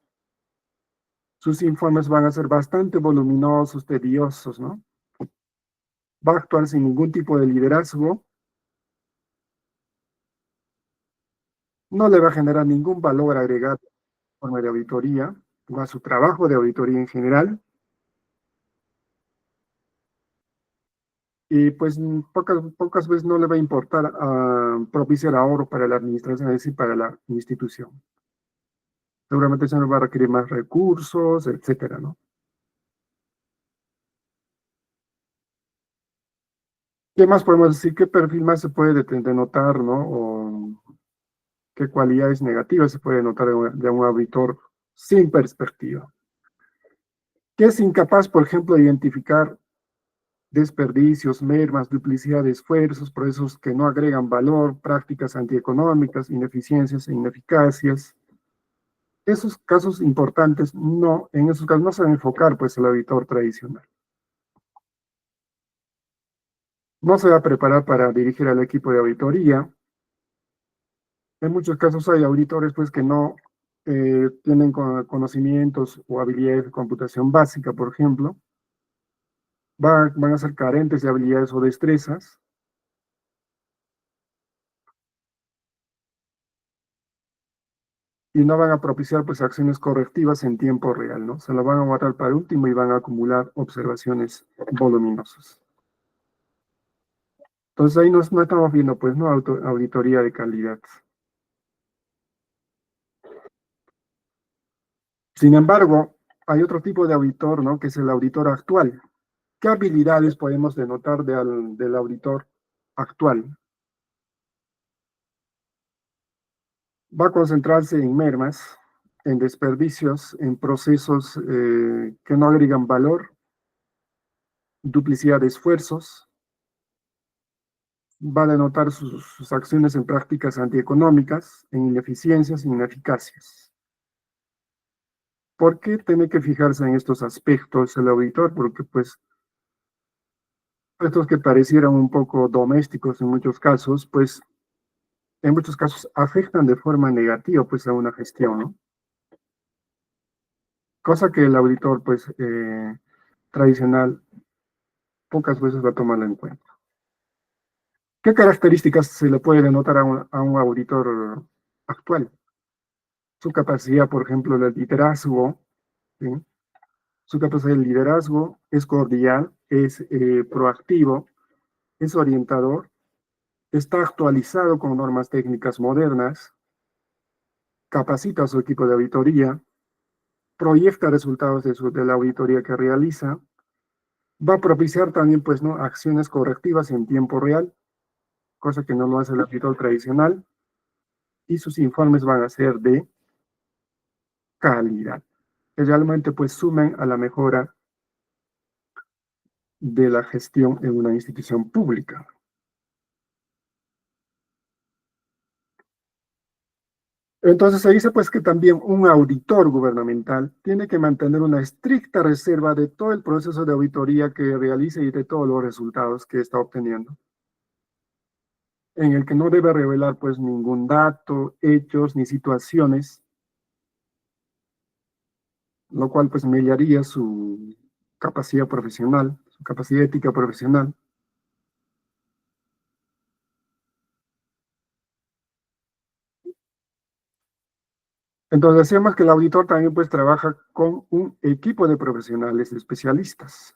sus informes van a ser bastante voluminosos, tediosos, ¿no? Va a actuar sin ningún tipo de liderazgo, no le va a generar ningún valor agregado en forma de auditoría, o a su trabajo de auditoría en general, y pues pocas veces no le va a importar propiciar ahorro para la administración, es decir, para la institución. Seguramente se nos va a requerir más recursos, etcétera, ¿no? ¿Qué más podemos decir? ¿Qué perfil más se puede denotar, ¿no? O qué cualidades negativas se puede notar de un auditor sin perspectiva, que es incapaz, por ejemplo, de identificar desperdicios, mermas, duplicidad de esfuerzos, procesos que no agregan valor, prácticas antieconómicas, ineficiencias e ineficacias. Esos casos importantes, no, en esos casos no se va a enfocar pues el auditor tradicional. No se va a preparar para dirigir al equipo de auditoría. En muchos casos hay auditores pues que no tienen conocimientos o habilidades de computación básica, por ejemplo. Van a ser carentes de habilidades o destrezas. Y no van a propiciar pues acciones correctivas en tiempo real, ¿no? Se lo van a guardar para último y van a acumular observaciones voluminosas. Entonces ahí no estamos viendo pues no auditoría de calidad. Sin embargo, hay otro tipo de auditor, ¿no? Que es el auditor actual. ¿Qué habilidades podemos denotar del auditor actual? Va a concentrarse en mermas, en desperdicios, en procesos que no agregan valor, duplicidad de esfuerzos, va a denotar sus acciones en prácticas antieconómicas, en ineficiencias e ineficacias. ¿Por qué tiene que fijarse en estos aspectos el auditor? Porque pues estos que parecieran un poco domésticos en muchos casos, pues en muchos casos afectan de forma negativa pues a una gestión, ¿no? Cosa que el auditor pues tradicional pocas veces va a tomarlo en cuenta. ¿Qué características se le puede denotar a un auditor actual? Su capacidad, por ejemplo, de liderazgo, ¿sí? Su capacidad de liderazgo es cordial, es proactivo, es orientador, está actualizado con normas técnicas modernas, capacita a su equipo de auditoría, proyecta resultados de la auditoría que realiza, va a propiciar también pues, ¿no? acciones correctivas en tiempo real, cosa que no lo hace el auditor tradicional, y sus informes van a ser de calidad, que realmente pues sumen a la mejora de la gestión en una institución pública. Entonces se dice pues que también un auditor gubernamental tiene que mantener una estricta reserva de todo el proceso de auditoría que realice y de todos los resultados que está obteniendo, en el que no debe revelar pues ningún dato, hechos ni situaciones, lo cual pues mediaría su capacidad profesional, su capacidad ética profesional. Entonces decíamos que el auditor también pues trabaja con un equipo de profesionales especialistas.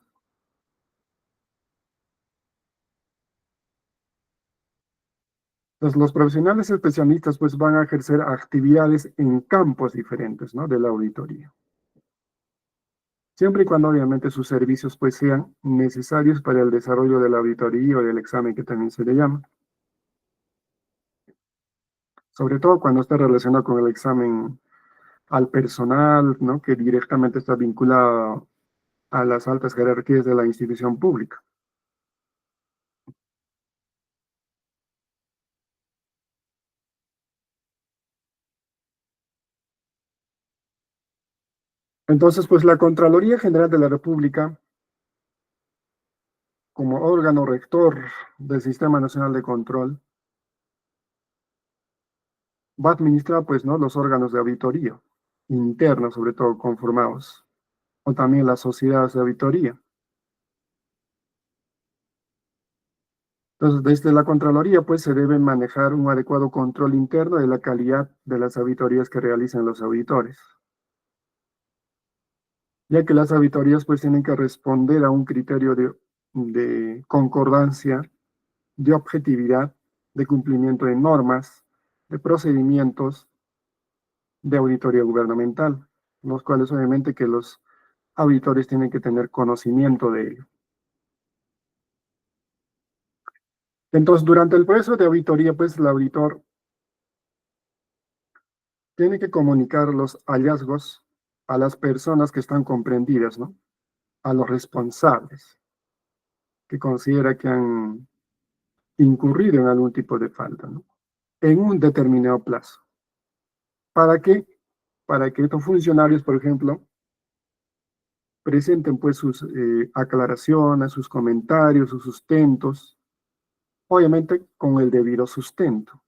Entonces, los profesionales especialistas pues van a ejercer actividades en campos diferentes, ¿no? de la auditoría. Siempre y cuando obviamente sus servicios pues sean necesarios para el desarrollo de la auditoría o del examen que también se le llama. Sobre todo cuando está relacionado con el examen al personal, ¿no? que directamente está vinculado a las altas jerarquías de la institución pública. Entonces, pues la Contraloría General de la República, como órgano rector del Sistema Nacional de Control, va a administrar, pues, ¿no? los órganos de auditoría internos, sobre todo conformados, o también las sociedades de auditoría. Entonces, desde la Contraloría, pues, se debe manejar un adecuado control interno de la calidad de las auditorías que realizan los auditores, ya que las auditorías, pues, tienen que responder a un criterio de concordancia, de objetividad, de cumplimiento de normas, de procedimientos de auditoría gubernamental, los cuales obviamente que los auditores tienen que tener conocimiento de ello. Entonces, durante el proceso de auditoría, pues el auditor tiene que comunicar los hallazgos a las personas que están comprendidas, ¿no? A los responsables que considera que han incurrido en algún tipo de falta, ¿no? En un determinado plazo. ¿Para qué? Para que estos funcionarios, por ejemplo, presenten pues sus aclaraciones, sus comentarios, sus sustentos, obviamente con el debido sustento.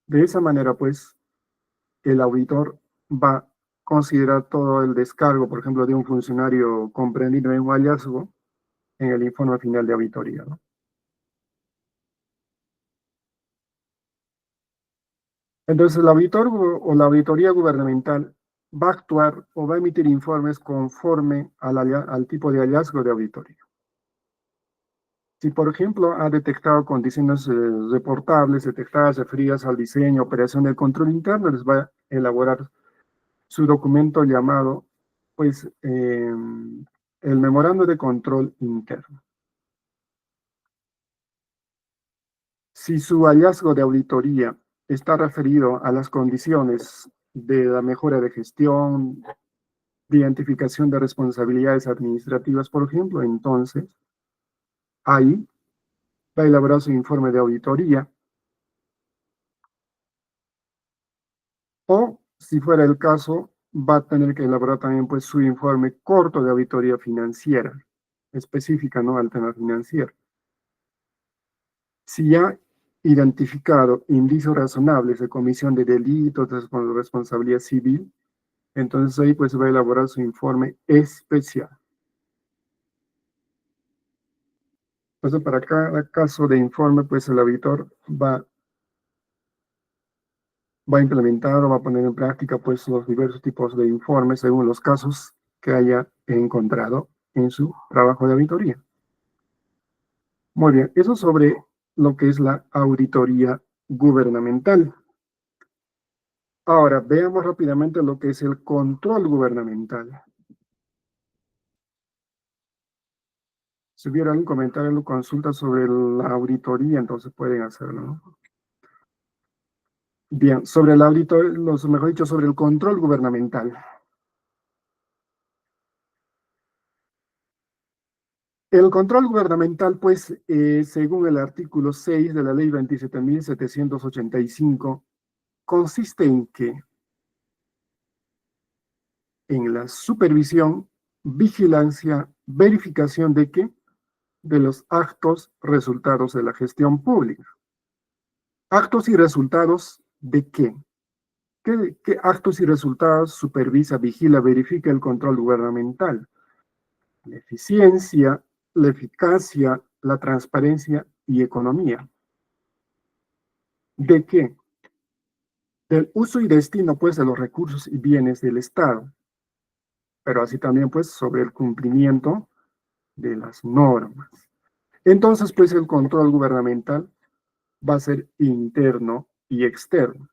De esa manera, pues, el auditor va a considerar todo el descargo, por ejemplo, de un funcionario comprendido en un hallazgo en el informe final de auditoría, ¿no? Entonces, el auditor o la auditoría gubernamental va a actuar o va a emitir informes conforme al tipo de hallazgo de auditoría. Si, por ejemplo, ha detectado condiciones reportables, detectadas referidas al diseño, operación del control interno, les va a elaborar su documento llamado, pues, el memorando de control interno. Si su hallazgo de auditoría está referido a las condiciones de la mejora de gestión, de identificación de responsabilidades administrativas, por ejemplo, entonces ahí va a elaborar su informe de auditoría. O, si fuera el caso, va a tener que elaborar también pues, su informe corto de auditoría financiera, específica, ¿no? Al tema financiero. Si ha identificado indicios razonables de comisión de delitos, de responsabilidad civil, entonces ahí pues va a elaborar su informe especial. Entonces, para cada caso de informe, pues el auditor va a implementar o va a poner en práctica pues los diversos tipos de informes según los casos que haya encontrado en su trabajo de auditoría. Muy bien, eso sobre lo que es la auditoría gubernamental. Ahora, veamos rápidamente lo que es el control gubernamental. Si hubiera algún comentario o consulta sobre la auditoría, entonces pueden hacerlo, ¿no? Bien, sobre el auditoría, mejor dicho, sobre el control gubernamental. El control gubernamental, pues, según el artículo 6 de la ley 27.785, consiste en que en la supervisión, vigilancia, verificación de qué, de los actos, resultados de la gestión pública. Actos y resultados de qué. ¿Qué actos y resultados supervisa, vigila, verifica el control gubernamental? La eficiencia, la eficacia, la transparencia y economía. ¿De qué? Del uso y destino, pues, de los recursos y bienes del Estado, pero así también, pues, sobre el cumplimiento de las normas. Entonces, pues, el control gubernamental va a ser interno y externo.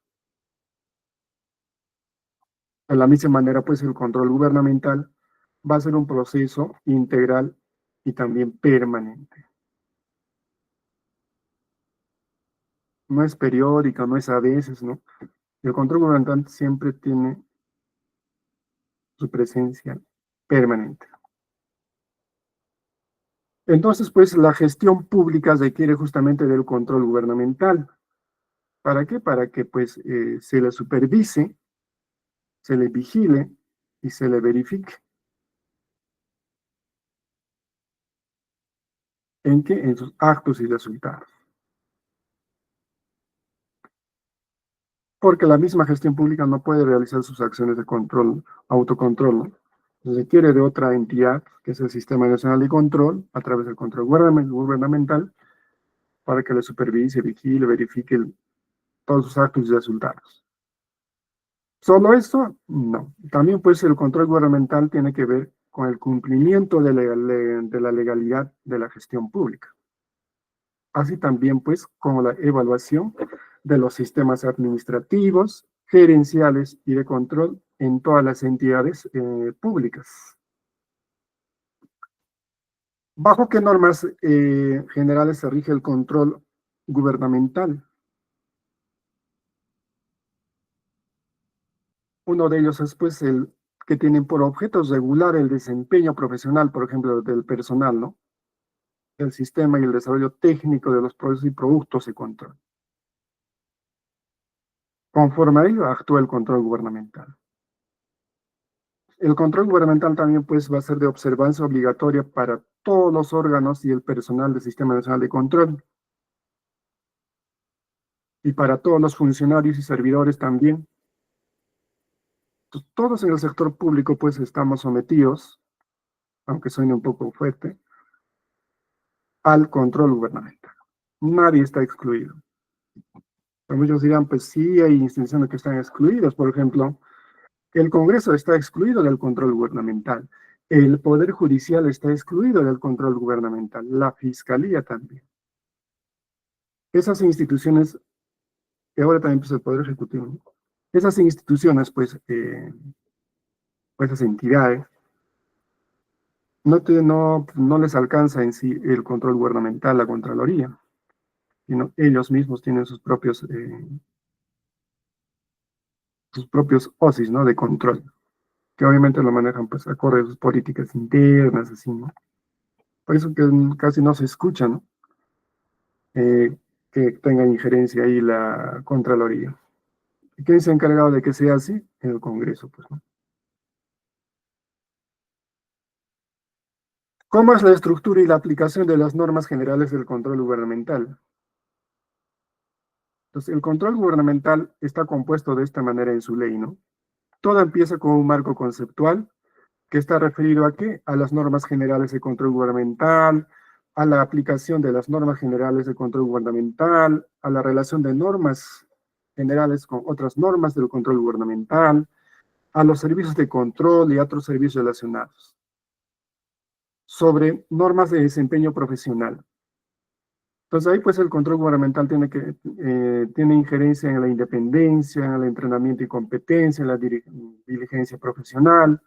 De la misma manera, pues, el control gubernamental va a ser un proceso integral y también permanente. No es periódico, no es a veces, ¿no? El control gubernamental siempre tiene su presencia permanente. Entonces, pues la gestión pública requiere justamente del control gubernamental. ¿Para qué? Para que pues se le supervise, se le vigile y se le verifique. ¿En qué? En sus actos y resultados. Porque la misma gestión pública no puede realizar sus acciones de control, autocontrol, ¿no? Se requiere de otra entidad, que es el Sistema Nacional de Control, a través del control gubernamental, para que le supervise, vigile, verifique todos sus actos y resultados. ¿Solo eso? No. También pues el control gubernamental tiene que ver con el cumplimiento de la legalidad de la gestión pública. Así también pues con la evaluación de los sistemas administrativos, gerenciales y de control en todas las entidades públicas. ¿Bajo qué normas generales se rige el control gubernamental? Uno de ellos es pues el que tienen por objeto regular el desempeño profesional, por ejemplo, del personal, ¿no? El sistema y el desarrollo técnico de los procesos y productos de control. Conforme a ello actúa el control gubernamental. El control gubernamental también pues, va a ser de observancia obligatoria para todos los órganos y el personal del Sistema Nacional de Control. Y para todos los funcionarios y servidores también. Entonces, todos en el sector público pues estamos sometidos, aunque suene un poco fuerte, al control gubernamental. Nadie está excluido. Pero muchos dirán, pues sí, hay instituciones que están excluidas. Por ejemplo, el Congreso está excluido del control gubernamental. El Poder Judicial está excluido del control gubernamental. La Fiscalía también. Esas instituciones, que ahora también pues, el Poder Ejecutivo, ¿no? Esas instituciones, pues esas entidades, no les alcanza en sí el control gubernamental, la Contraloría, sino ellos mismos tienen sus propios OSIs, ¿no? De control, que obviamente lo manejan pues acorde a sus políticas internas, así, ¿no? Por eso que casi no se escucha, ¿no? Que tenga injerencia ahí la Contraloría. ¿Y quién se ha encargado de que sea así? En el Congreso, pues, ¿no? ¿Cómo es la estructura y la aplicación de las normas generales del control gubernamental? Entonces, el control gubernamental está compuesto de esta manera en su ley, ¿no? Todo empieza con un marco conceptual que está referido a qué? A las normas generales de control gubernamental, a la aplicación de las normas generales de control gubernamental, a la relación de normas generales con otras normas del control gubernamental, a los servicios de control y a otros servicios relacionados. Sobre normas de desempeño profesional. Entonces ahí pues el control gubernamental tiene injerencia en la independencia, en el entrenamiento y competencia, en la diligencia profesional,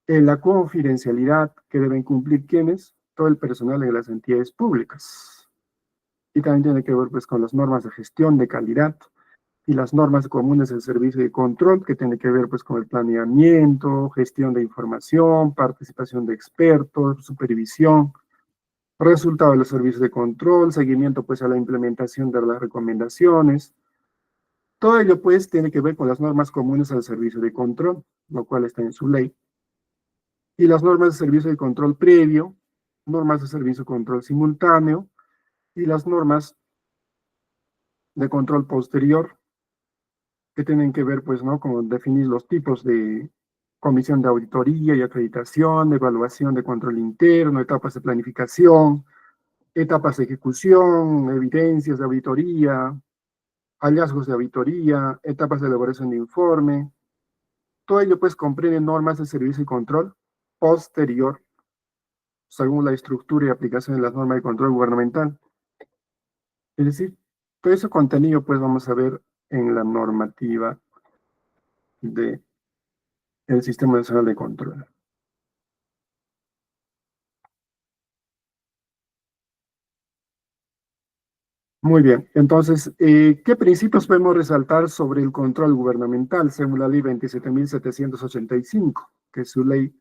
en la confidencialidad que deben cumplir quienes, todo el personal de las entidades públicas. Y también tiene que ver pues con las normas de gestión de calidad y las normas comunes del servicio de control que tiene que ver pues con el planeamiento, gestión de información, participación de expertos, supervisión, resultado de los servicios de control, seguimiento pues a la implementación de las recomendaciones. Todo ello pues tiene que ver con las normas comunes al servicio de control, lo cual está en su ley. Y las normas de servicio de control previo, normas de servicio de control simultáneo y las normas de control posterior que tienen que ver pues, ¿no? Con definir los tipos de comisión de auditoría y acreditación, evaluación de control interno, etapas de planificación, etapas de ejecución, evidencias de auditoría, hallazgos de auditoría, etapas de elaboración de informe. Todo ello pues comprende normas de servicio y control posterior, según la estructura y aplicación de las normas de control gubernamental. Es decir, todo ese contenido pues vamos a ver en la normativa del Sistema Nacional de Control. Muy bien, entonces, ¿qué principios podemos resaltar sobre el control gubernamental según la ley 27.785, que es su ley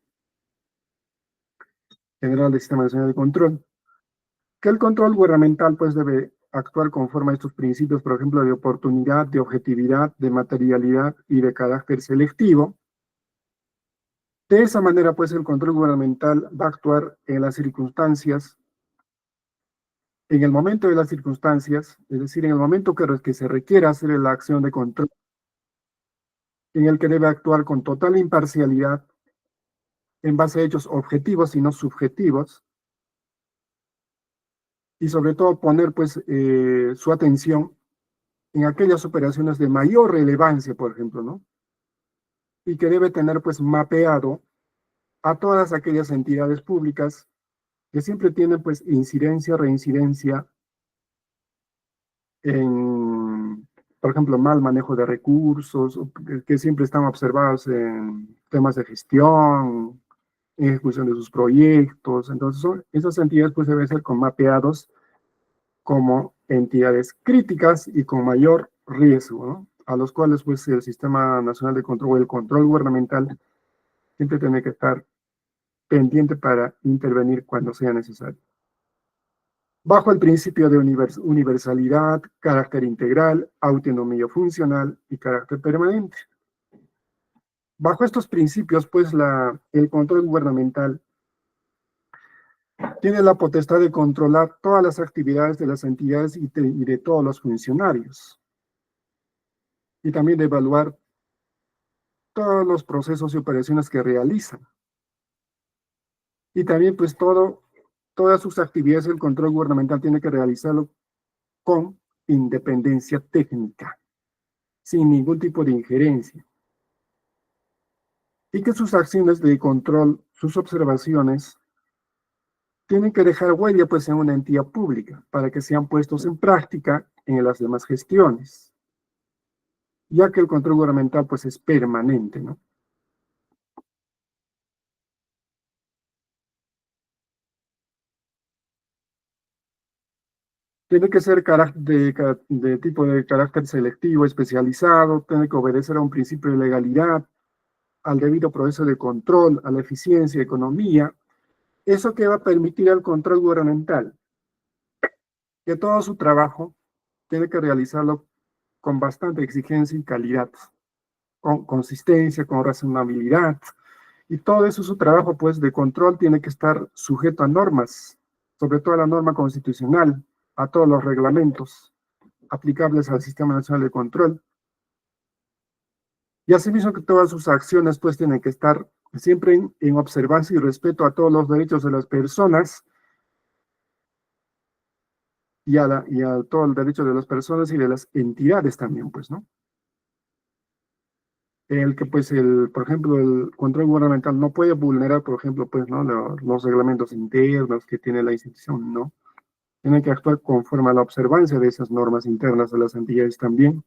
general del Sistema Nacional de Control? Que el control gubernamental pues debe actuar conforme a estos principios, por ejemplo, de oportunidad, de objetividad, de materialidad y de carácter selectivo. De esa manera, pues, el control gubernamental va a actuar en las circunstancias, en el momento de las circunstancias, es decir, en el momento que se requiera hacer la acción de control, en el que debe actuar con total imparcialidad, en base a hechos objetivos y no subjetivos, y sobre todo poner, pues, su atención en aquellas operaciones de mayor relevancia, por ejemplo, ¿no? Y que debe tener, pues, mapeado a todas aquellas entidades públicas que siempre tienen, pues, incidencia, reincidencia en, por ejemplo, mal manejo de recursos, que siempre están observados en temas de gestión, en ejecución de sus proyectos. Entonces, esas entidades pues deben ser mapeados como entidades críticas y con mayor riesgo, ¿no? A los cuales pues el Sistema Nacional de Control o el control gubernamental siempre tiene que estar pendiente para intervenir cuando sea necesario. Bajo el principio de universalidad, carácter integral, autonomía funcional y carácter permanente. Bajo estos principios, pues el control gubernamental tiene la potestad de controlar todas las actividades de las entidades y de todos los funcionarios. Y también de evaluar todos los procesos y operaciones que realizan. Y también, pues, todas sus actividades, el control gubernamental tiene que realizarlo con independencia técnica, sin ningún tipo de injerencia. Y que sus acciones de control, sus observaciones, tienen que dejar huella, pues, en una entidad pública para que sean puestos en práctica en las demás gestiones, ya que el control gubernamental, pues, es permanente, ¿no? Tiene que ser de tipo de carácter selectivo, especializado, tiene que obedecer a un principio de legalidad, al debido proceso de control, a la eficiencia, economía. ¿Eso que va a permitir al control gubernamental? Que todo su trabajo tiene que realizarlo con bastante exigencia y calidad, con consistencia, con razonabilidad. Y todo eso, su trabajo, pues, de control tiene que estar sujeto a normas, sobre todo a la norma constitucional, a todos los reglamentos aplicables al Sistema Nacional de Control. Y asimismo que todas sus acciones, pues, tienen que estar siempre en observancia y respeto a todos los derechos de las personas y a todo el derecho de las personas y de las entidades también, pues, ¿no? El que, pues, por ejemplo, el control gubernamental no puede vulnerar, por ejemplo, pues, ¿no? Los reglamentos internos que tiene la institución, ¿no? Tiene que actuar conforme a la observancia de esas normas internas de las entidades también.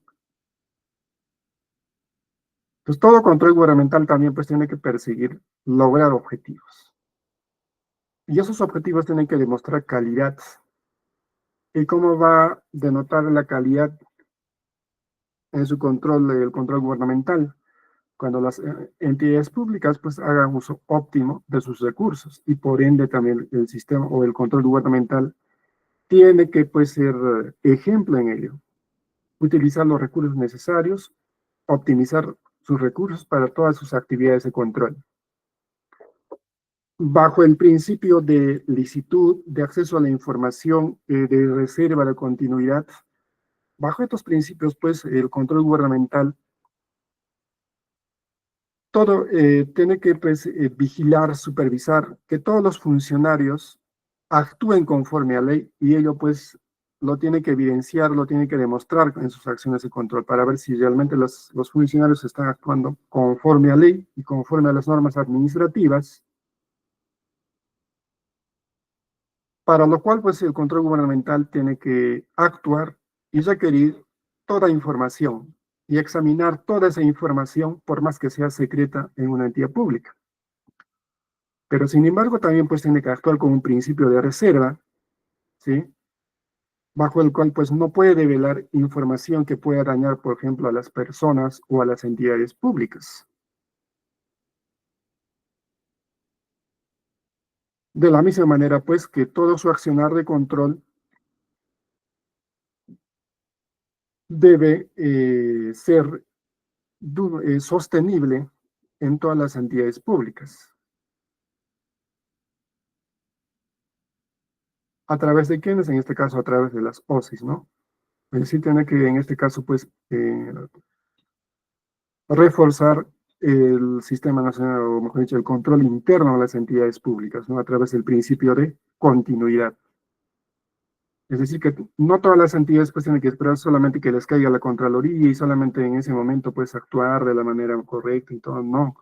Pues todo control gubernamental también, pues, tiene que perseguir, lograr objetivos. Y esos objetivos tienen que demostrar calidad. ¿Y cómo va a denotar la calidad en su control, el control gubernamental? Cuando las entidades públicas, pues, hagan uso óptimo de sus recursos y por ende también el sistema o el control gubernamental tiene que, pues, ser ejemplo en ello. Utilizar los recursos necesarios, optimizar sus recursos para todas sus actividades de control. Bajo el principio de licitud, de acceso a la información, de reserva de continuidad, bajo estos principios, pues, el control gubernamental todo tiene que, pues, vigilar, supervisar que todos los funcionarios actúen conforme a ley y ello, pues, lo tiene que evidenciar, lo tiene que demostrar en sus acciones de control para ver si realmente los funcionarios están actuando conforme a ley y conforme a las normas administrativas, para lo cual, pues, el control gubernamental tiene que actuar y requerir toda información y examinar toda esa información, por más que sea secreta en una entidad pública. Pero sin embargo, también, pues, tiene que actuar con un principio de reserva, ¿sí? Bajo el cual, pues, no puede develar información que pueda dañar, por ejemplo, a las personas o a las entidades públicas. De la misma manera, pues, que todo su accionar de control debe ser sostenible en todas las entidades públicas. ¿A través de quiénes? En este caso, a través de las OSIs, ¿no? Es decir, tiene que, en este caso, pues, reforzar el sistema nacional, o mejor dicho, el control interno de las entidades públicas, ¿no? A través del principio de continuidad. Es decir, que no todas las entidades, pues, tienen que esperar solamente que les caiga la Contraloría y solamente en ese momento, pues, actuar de la manera correcta y todo, no.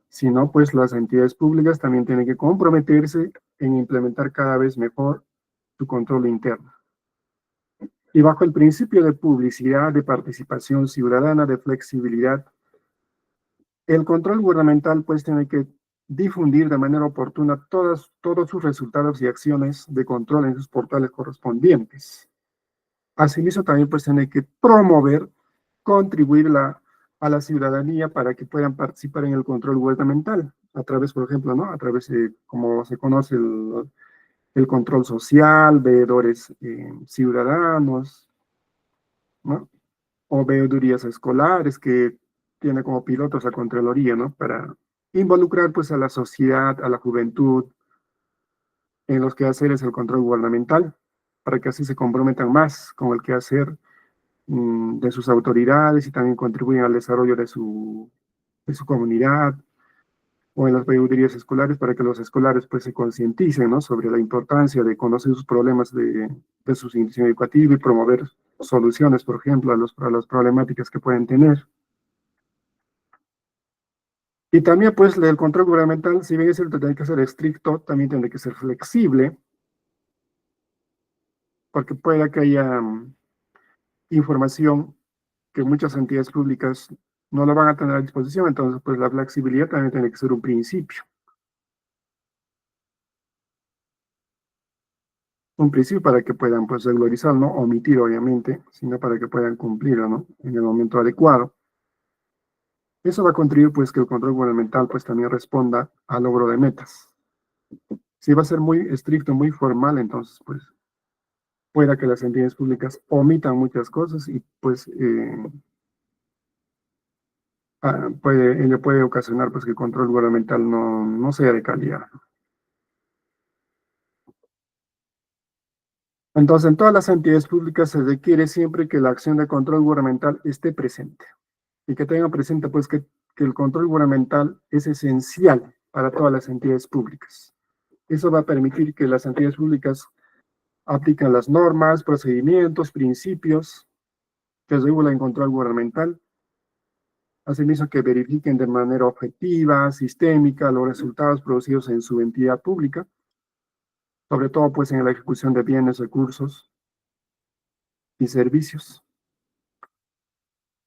Sino, pues, las entidades públicas también tienen que comprometerse en implementar cada vez mejor su control interno. Y bajo el principio de publicidad, de participación ciudadana, de flexibilidad, el control gubernamental, pues, tiene que difundir de manera oportuna todos sus resultados y acciones de control en sus portales correspondientes. Asimismo, también, pues, tiene que promover, contribuir la a la ciudadanía para que puedan participar en el control gubernamental, a través, por ejemplo, ¿no? A través de, como se conoce, el control social, veedores ciudadanos, ¿no? O veedurías escolares que tiene como pilotos la Contraloría, ¿no? Para involucrar pues a la sociedad, a la juventud, en los quehaceres del control gubernamental, para que así se comprometan más con el quehacer de sus autoridades y también contribuyen al desarrollo de su comunidad o en las veedurías escolares para que los escolares pues se concienticen, ¿no? Sobre la importancia de conocer sus problemas de su institución educativa y promover soluciones, por ejemplo, a las problemáticas que pueden tener. Y también, pues, el control gubernamental, si bien es cierto, tiene que ser estricto, también tiene que ser flexible, porque puede que haya información que muchas entidades públicas no la van a tener a disposición, entonces, pues, la flexibilidad también tiene que ser un principio. Un principio para que puedan, pues, regularizar, no omitir, obviamente, sino para que puedan cumplir, ¿no? En el momento adecuado. Eso va a contribuir, pues, que el control gubernamental, pues, también responda al logro de metas. Si va a ser muy estricto, muy formal, entonces, pues, pueda que las entidades públicas omitan muchas cosas y pues ello puede ocasionar pues que el control gubernamental no sea de calidad. Entonces, en todas las entidades públicas se requiere siempre que la acción de control gubernamental esté presente y que tengan presente pues que el control gubernamental es esencial para todas las entidades públicas. Eso va a permitir que las entidades públicas apliquen las normas, procedimientos, principios que regulan el control gubernamental. Asimismo, que verifiquen de manera objetiva, sistémica, los resultados producidos en su entidad pública, sobre todo pues en la ejecución de bienes, recursos y servicios.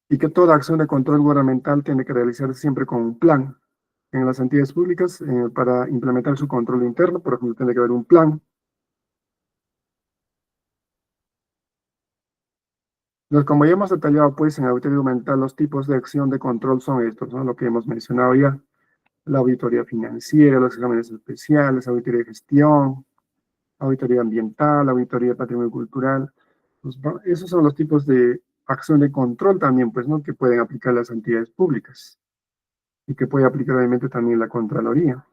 Y que toda acción de control gubernamental tiene que realizarse siempre con un plan. En las entidades públicas, para implementar su control interno, por ejemplo, tiene que haber un plan. Entonces, como ya hemos detallado pues en la auditoría documental, los tipos de acción de control son estos, ¿no? Lo que hemos mencionado ya: la auditoría financiera, los exámenes especiales, auditoría de gestión, auditoría ambiental, auditoría de patrimonio cultural. Pues, esos son los tipos de acción de control también, pues, ¿no? Que pueden aplicar las entidades públicas y que puede aplicar obviamente también la Contraloría.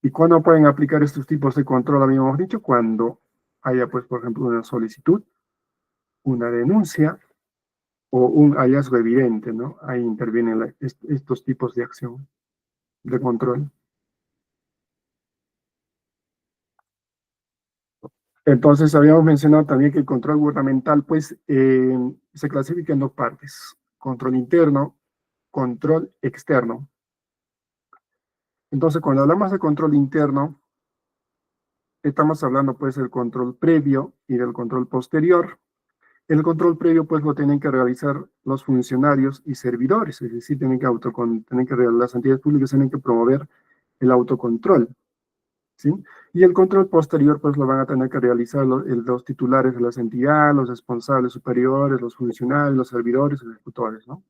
¿Y cuándo pueden aplicar estos tipos de control? Habíamos dicho cuando haya, pues, por ejemplo, una solicitud, una denuncia o un hallazgo evidente, ¿no? Ahí intervienen estos tipos de acción de control. Entonces, habíamos mencionado también que el control gubernamental, pues, se clasifica en dos partes: control interno, control externo. Entonces, cuando hablamos de control interno, estamos hablando, pues, del control previo y del control posterior. El control previo, pues, lo tienen que realizar los funcionarios y servidores, es decir, las entidades públicas tienen que promover el autocontrol, ¿sí? Y el control posterior, pues lo van a tener que realizar los titulares de las entidades, los responsables superiores, los funcionarios, los servidores, ejecutores, ¿no?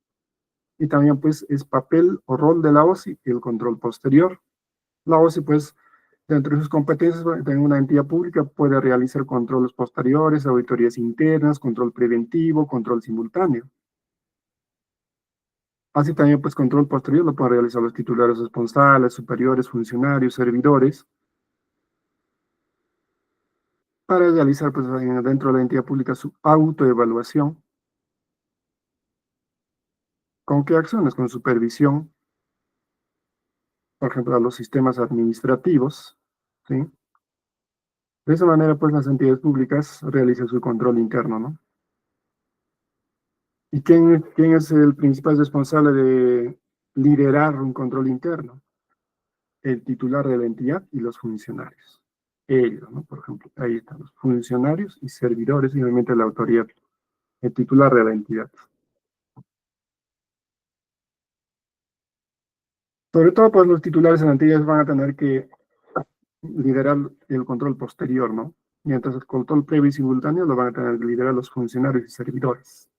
Y también, pues, es papel o rol de la OSI el control posterior. La OSI, pues, dentro de sus competencias, en una entidad pública puede realizar controles posteriores, auditorías internas, control preventivo, control simultáneo. Así también, pues, control posterior lo pueden realizar los titulares responsables, superiores, funcionarios, servidores, para realizar, pues, dentro de la entidad pública su autoevaluación. ¿Con qué acciones? Con supervisión, por ejemplo, a los sistemas administrativos, ¿sí? De esa manera, pues, las entidades públicas realizan su control interno, ¿no? ¿Y quién es el principal responsable de liderar un control interno? El titular de la entidad y los funcionarios. Ellos, ¿no? Por ejemplo, ahí están los funcionarios y servidores, y obviamente la autoridad, el titular de la entidad. Sobre todo, pues los titulares en la entidad van a tener que liderar el control posterior, ¿no? mientras el control previo y simultáneo lo van a tener que liderar los funcionarios y servidores.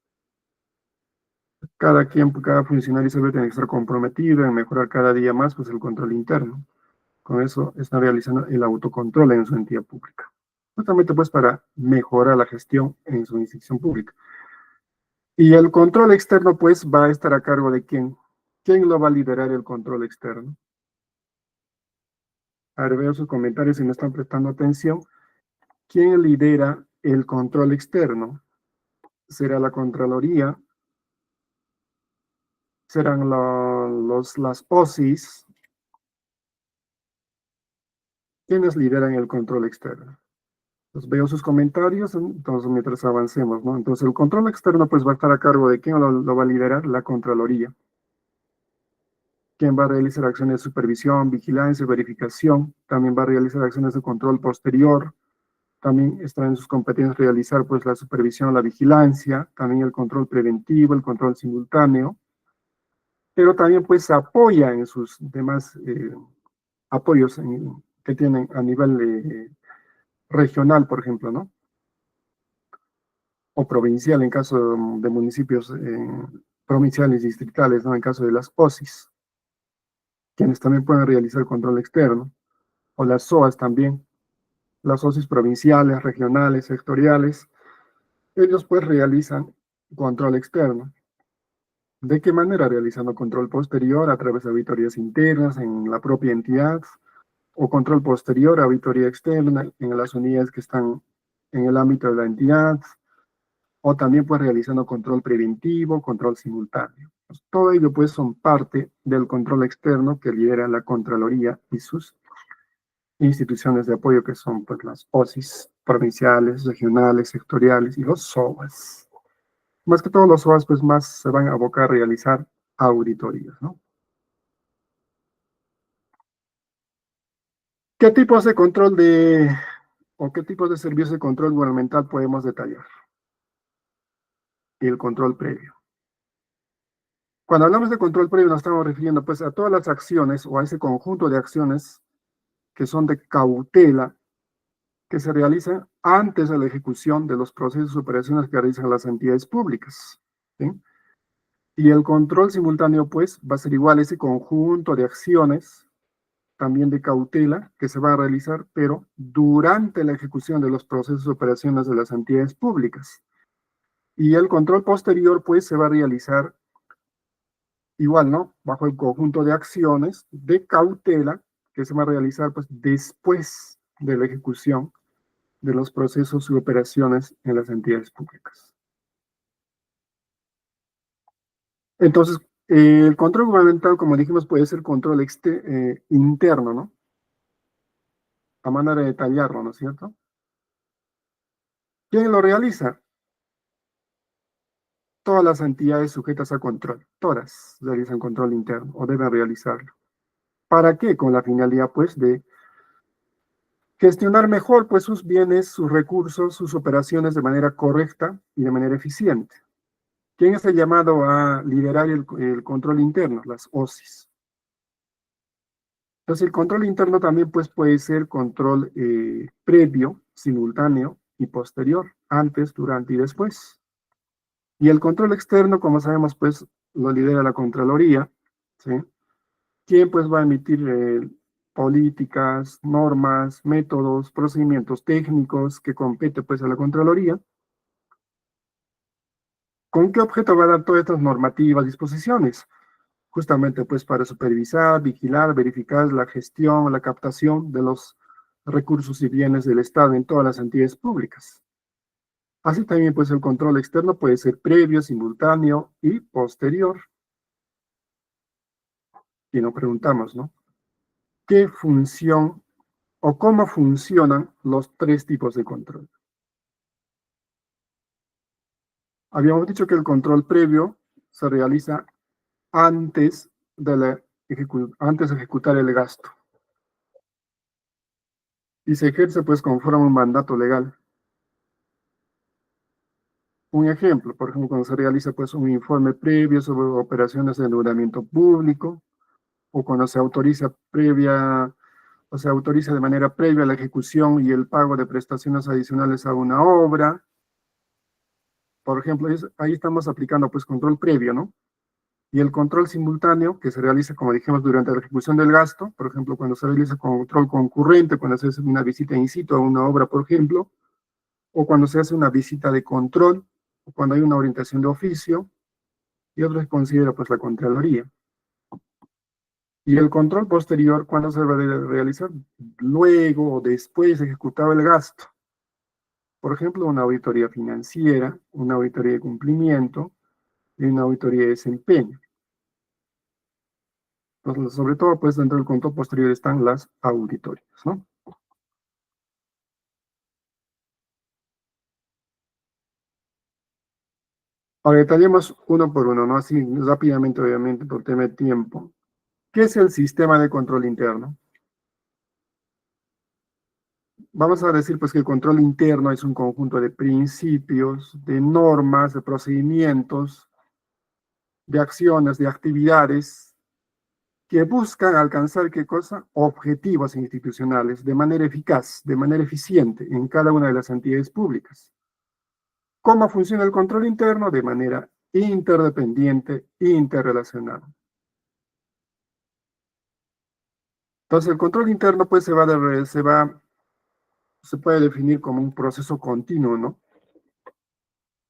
Cada funcionario se tiene que estar comprometido en mejorar cada día más pues, el control interno. Con eso está realizando el autocontrol en su entidad pública. Justamente pues para mejorar la gestión en su institución pública. Y el control externo pues va a estar a cargo de quién. ¿Quién lo va a liderar el control externo? A ver, veo sus comentarios si no están prestando atención. ¿Quién lidera el control externo? ¿Será la Contraloría? ¿Serán las OSIs? ¿Quiénes lideran el control externo? Pues veo sus comentarios, entonces mientras avancemos, ¿no? Entonces el control externo pues va a estar a cargo de quién lo va a liderar, la Contraloría. ¿Quién va a realizar acciones de supervisión, vigilancia, verificación? También va a realizar acciones de control posterior. También está en sus competencias realizar pues la supervisión, la vigilancia, también el control preventivo, el control simultáneo, pero también pues apoya en sus demás apoyos que tienen a nivel regional, por ejemplo, ¿no? O provincial en caso de municipios provinciales, distritales, ¿no? En caso de las OSIs, quienes también pueden realizar control externo, o las SOAS también, las OSIs provinciales, regionales, sectoriales, ellos pues realizan control externo. ¿De qué manera? Realizando control posterior a través de auditorías internas en la propia entidad, o control posterior, auditoría externa en las unidades que están en el ámbito de la entidad, o también pues realizando control preventivo, control simultáneo. Pues, todo ello pues son parte del control externo que lidera la Contraloría y sus instituciones de apoyo que son pues las OSIs provinciales, regionales, sectoriales y los SOAS. Más que todos los SOAS pues más se van a abocar a realizar auditorías, ¿no? ¿Qué tipos de control o qué tipos de servicios de control gubernamental podemos detallar? Y el control previo. Cuando hablamos de control previo nos estamos refiriendo pues a todas las acciones o a ese conjunto de acciones que son de cautela que se realizan antes de la ejecución de los procesos y operaciones que realizan las entidades públicas, ¿sí? Y el control simultáneo pues va a ser igual ese conjunto de acciones también de cautela que se va a realizar, pero durante la ejecución de los procesos y operaciones de las entidades públicas. Y el control posterior, pues, se va a realizar igual, ¿no? Bajo el conjunto de acciones de cautela que se va a realizar, pues, después de la ejecución de los procesos y operaciones en las entidades públicas. Entonces, el control gubernamental, como dijimos, puede ser control interno, ¿no? A manera de detallarlo, ¿no es cierto? ¿Quién lo realiza? Todas las entidades sujetas a control, todas realizan control interno o deben realizarlo. ¿Para qué? Con la finalidad, pues, de gestionar mejor, pues, sus bienes, sus recursos, sus operaciones de manera correcta y de manera eficiente. ¿Quién está llamado a liderar el control interno? Las OSIs. Entonces, el control interno también, pues, puede ser control previo, simultáneo y posterior, antes, durante y después. Y el control externo, como sabemos, pues, lo lidera la Contraloría, ¿sí? ¿Quién pues va a emitir políticas, normas, métodos, procedimientos técnicos que compete pues a la Contraloría? ¿Con qué objeto va a dar todas estas normativas, disposiciones? Justamente pues para supervisar, vigilar, verificar la gestión, la captación de los recursos y bienes del Estado en todas las entidades públicas. Así también pues el control externo puede ser previo, simultáneo y posterior. Y nos preguntamos, ¿no? ¿Qué función o cómo funcionan los tres tipos de control? Habíamos dicho que el control previo se realiza antes antes de ejecutar el gasto y se ejerce pues conforme a un mandato legal. Un ejemplo, por ejemplo, cuando se realiza pues un informe previo sobre operaciones de endeudamiento público o cuando se autoriza o se autoriza de manera previa la ejecución y el pago de prestaciones adicionales a una obra. Por ejemplo, ahí estamos aplicando pues control previo, ¿no? Y el control simultáneo que se realiza, como dijimos, durante la ejecución del gasto, por ejemplo, cuando se realiza control concurrente, cuando se hace una visita in situ a una obra, por ejemplo, o cuando se hace una visita de control, o cuando hay una orientación de oficio, y otro se considera pues la Contraloría. Y el control posterior, ¿cuándo se va a realizar? Luego o después de ejecutado el gasto. Por ejemplo, una auditoría financiera, una auditoría de cumplimiento y una auditoría de desempeño. Entonces, sobre todo, pues dentro del control posterior están las auditorías, ¿no? Ahora detallemos uno por uno, ¿no? Así rápidamente, obviamente, por tema de tiempo. ¿Qué es el sistema de control interno? Vamos a decir pues que el control interno es un conjunto de principios, de normas, de procedimientos, de acciones, de actividades que buscan alcanzar, ¿qué cosa? Objetivos institucionales de manera eficaz, de manera eficiente en cada una de las entidades públicas. ¿Cómo funciona el control interno? De manera interdependiente, interrelacionada. Entonces el control interno pues se puede definir como un proceso continuo, ¿no?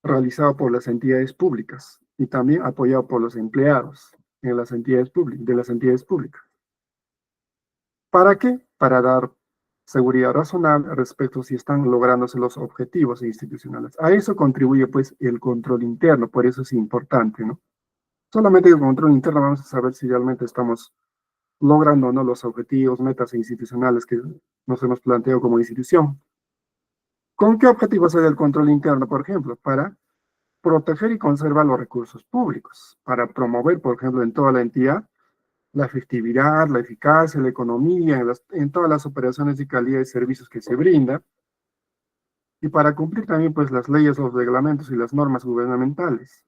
Realizado por las entidades públicas y también apoyado por los empleados en las entidades públicas, de las entidades públicas. ¿Para qué? Para dar seguridad razonable respecto a si están lográndose los objetivos institucionales. A eso contribuye pues el control interno, por eso es importante, ¿no? Solamente el control interno vamos a saber si realmente estamos logrando o no los objetivos, metas institucionales que nos hemos planteado como institución. ¿Con qué objetivos hay el control interno, por ejemplo? Para proteger y conservar los recursos públicos, para promover, por ejemplo, en toda la entidad, la efectividad, la eficacia, la economía, en todas las operaciones de calidad de servicios que se brinda, y para cumplir también pues las leyes, los reglamentos y las normas gubernamentales.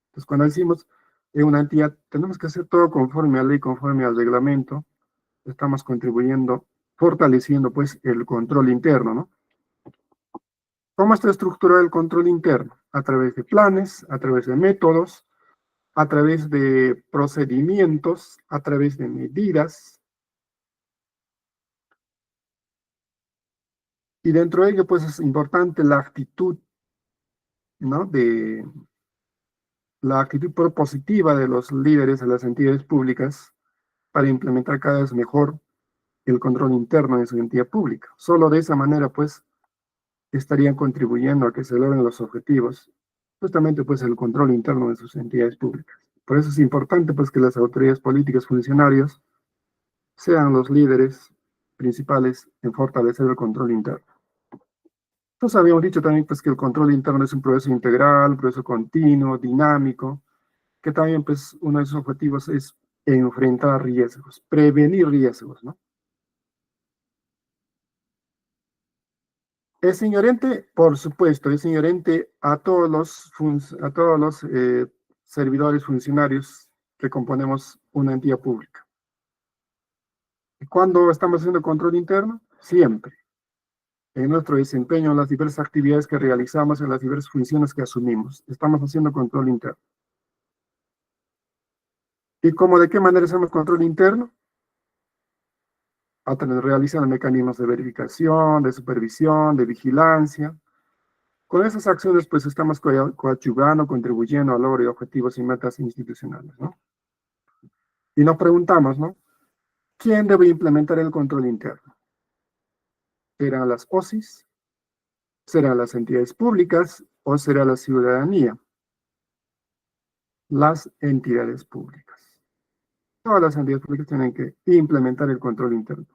Entonces, cuando decimos en una entidad, tenemos que hacer todo conforme a ley, conforme al reglamento, estamos contribuyendo, fortaleciendo pues el control interno, ¿no? ¿Cómo está estructurado el control interno? A través de planes, a través de métodos, a través de procedimientos, a través de medidas. Y dentro de ello, pues es importante la actitud, ¿no? La actitud propositiva de los líderes de las entidades públicas para implementar cada vez mejor el control interno de su entidad pública. Solo de esa manera, pues, estarían contribuyendo a que se logren los objetivos, justamente, pues, el control interno de sus entidades públicas. Por eso es importante, pues, que las autoridades políticas, funcionarios, sean los líderes principales en fortalecer el control interno. Entonces habíamos dicho también pues, que el control interno es un proceso integral, un proceso continuo, dinámico, que también pues, uno de sus objetivos es enfrentar riesgos, prevenir riesgos, ¿no? Es inherente, por supuesto, es inherente a todos los servidores, funcionarios que componemos una entidad pública. ¿Cuándo estamos haciendo control interno? Siempre. En nuestro desempeño, en las diversas actividades que realizamos, en las diversas funciones que asumimos. Estamos haciendo control interno. ¿Y cómo, de qué manera hacemos control interno? Realizando mecanismos de verificación, de supervisión, de vigilancia. Con esas acciones, pues, estamos coadyuvando, contribuyendo al logro de objetivos y metas institucionales, ¿no? Y nos preguntamos, ¿no? ¿Quién debe implementar el control interno? ¿Serán las OSIs? ¿Serán las entidades públicas? ¿O será la ciudadanía? Las entidades públicas. Todas las entidades públicas tienen que implementar el control interno.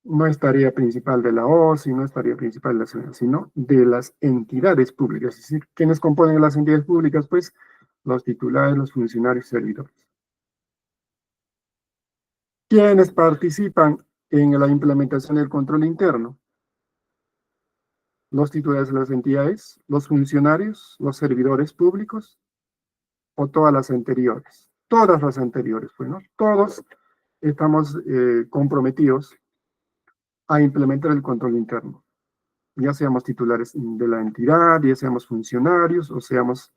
No es tarea principal de la OSI, no es tarea principal de la ciudadanía, sino de las entidades públicas. Es decir, ¿quiénes componen las entidades públicas? Pues los titulares, los funcionarios y servidores. ¿Quiénes participan en la implementación del control interno? Los titulares de las entidades, los funcionarios, los servidores públicos o todas las anteriores. Todas las anteriores, pues, ¿no? Todos estamos comprometidos a implementar el control interno, ya seamos titulares de la entidad, ya seamos funcionarios o seamos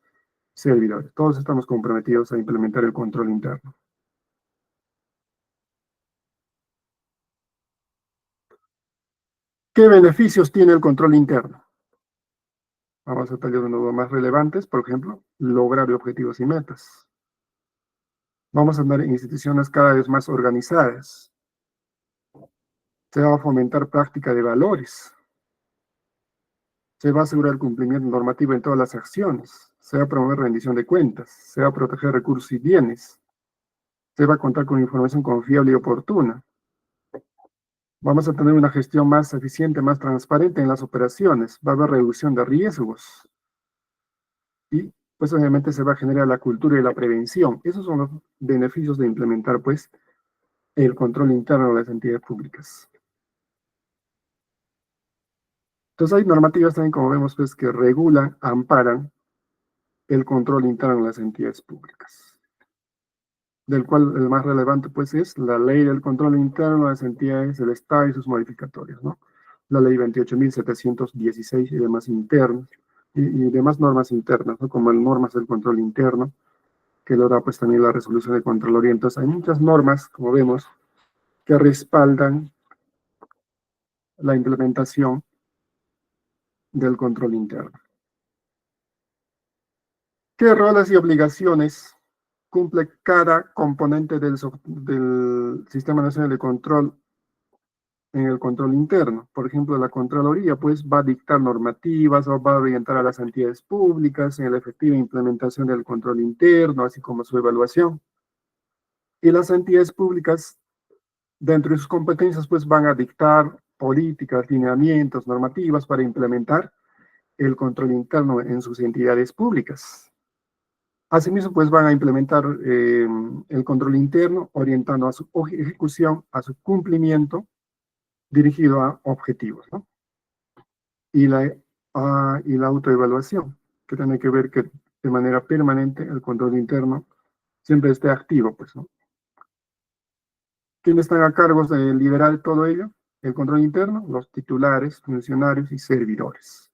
servidores. Todos estamos comprometidos a implementar el control interno. ¿Qué beneficios tiene el control interno? Vamos a tallar uno de los más relevantes, por ejemplo, lograr objetivos y metas. Vamos a andar en instituciones cada vez más organizadas. Se va a fomentar práctica de valores. Se va a asegurar el cumplimiento normativo en todas las acciones. Se va a promover rendición de cuentas. Se va a proteger recursos y bienes. Se va a contar con información confiable y oportuna. Vamos a tener una gestión más eficiente, más transparente en las operaciones. Va a haber reducción de riesgos. Y pues obviamente se va a generar la cultura y la prevención. Esos son los beneficios de implementar pues el control interno de las entidades públicas. Entonces hay normativas también, como vemos, pues que regulan, amparan el control interno de las entidades públicas, del cual el más relevante pues es la ley del control interno de las entidades del Estado y sus modificatorios, ¿no? La ley 28.716 y demás internos, y demás normas internas, ¿no? Como normas del control interno, que lo da pues también la resolución de Contraloría. Entonces hay muchas normas, como vemos, que respaldan la implementación del control interno. ¿Qué roles y obligaciones cumple cada componente del Sistema Nacional de Control en el control interno? Por ejemplo, la Contraloría pues va a dictar normativas o va a orientar a las entidades públicas en la efectiva implementación del control interno, así como su evaluación. Y las entidades públicas, dentro de sus competencias, pues van a dictar políticas, lineamientos, normativas para implementar el control interno en sus entidades públicas. Asimismo, pues van a implementar el control interno, orientando a su ejecución, a su cumplimiento, dirigido a objetivos, ¿no? Y la autoevaluación, que tiene que ver que de manera permanente el control interno siempre esté activo, pues, ¿no? ¿Quiénes están a cargo de liderar todo ello? El control interno, los titulares, funcionarios y servidores.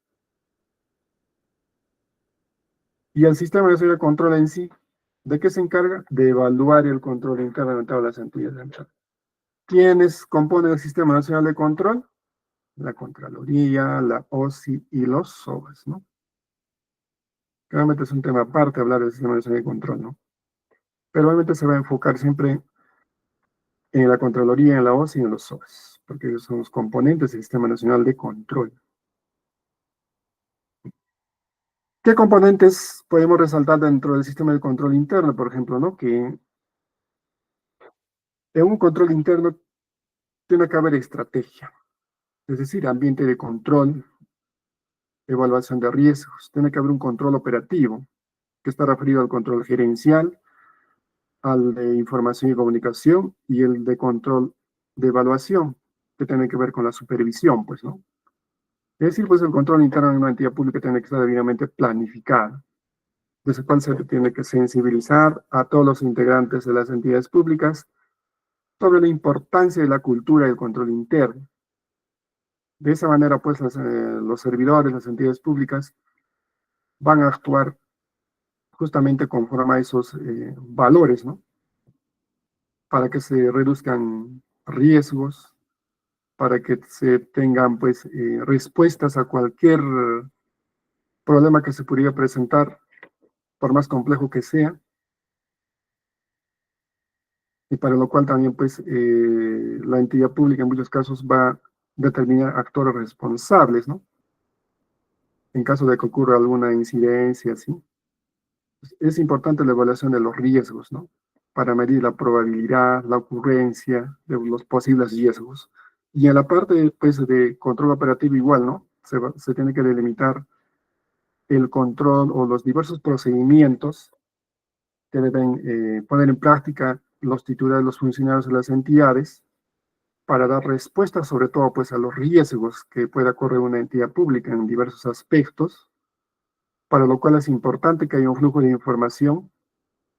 Y el sistema nacional de control en sí, ¿de qué se encarga? De evaluar el control interno de todas las entidades. ¿Quiénes componen el Sistema Nacional de Control? La Contraloría, la OSI y los SOBAS, ¿no? Realmente es un tema aparte hablar del Sistema Nacional de Control, ¿no? Pero obviamente se va a enfocar siempre en la Contraloría, en la OSI y en los SOBAS, porque ellos son los componentes del Sistema Nacional de Control. ¿Qué componentes podemos resaltar dentro del sistema de control interno, por ejemplo, ¿no? Que en un control interno tiene que haber estrategia, es decir, ambiente de control, evaluación de riesgos, tiene que haber un control operativo, que está referido al control gerencial, al de información y comunicación, y el de control de evaluación, que tiene que ver con la supervisión, pues, ¿no? Es decir, pues el control interno de una entidad pública tiene que estar debidamente planificado, desde el cual se tiene que sensibilizar a todos los integrantes de las entidades públicas sobre la importancia de la cultura del control interno. De esa manera, pues, los servidores, las entidades públicas, van a actuar justamente conforme a esos valores, ¿no? Para que se reduzcan riesgos, para que se tengan, pues, respuestas a cualquier problema que se pudiera presentar, por más complejo que sea, y para lo cual también, pues, la entidad pública en muchos casos va a determinar actores responsables, ¿no? En caso de que ocurra alguna incidencia, ¿sí? Es importante la evaluación de los riesgos, ¿no? Para medir la probabilidad, la ocurrencia de los posibles riesgos. Y en la parte, pues, de control operativo igual, ¿no? Se tiene que delimitar el control o los diversos procedimientos que deben poner en práctica los titulares, los funcionarios de las entidades para dar respuesta sobre todo pues a los riesgos que pueda correr una entidad pública en diversos aspectos, para lo cual es importante que haya un flujo de información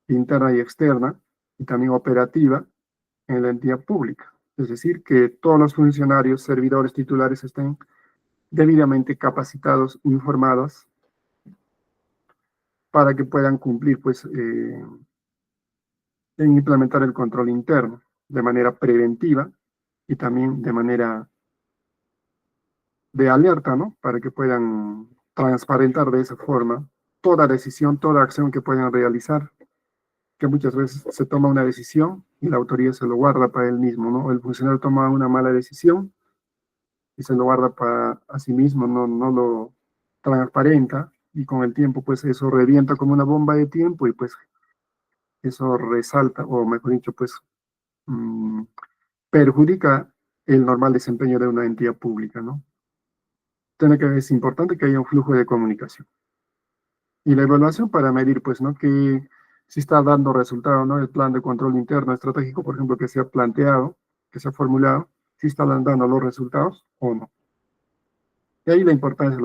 interna y externa y también operativa en la entidad pública. Es decir, que todos los funcionarios, servidores, titulares estén debidamente capacitados, informados, para que puedan cumplir, pues, en implementar el control interno de manera preventiva y también de manera de alerta, ¿no? Para que puedan transparentar de esa forma toda decisión, toda acción que puedan realizar, que muchas veces se toma una decisión y la autoridad se lo guarda para él mismo, ¿no? El funcionario toma una mala decisión y se lo guarda para a sí mismo, no lo transparenta y con el tiempo pues eso revienta como una bomba de tiempo y pues eso resalta, o mejor dicho, pues mmm, perjudica el normal desempeño de una entidad pública, ¿no? Es importante que haya un flujo de comunicación. Y la evaluación para medir, pues, ¿no? Que si está dando resultado, ¿no? El plan de control interno estratégico, por ejemplo, que se ha planteado, que se ha formulado, si está dando los resultados o no. Y ahí la importancia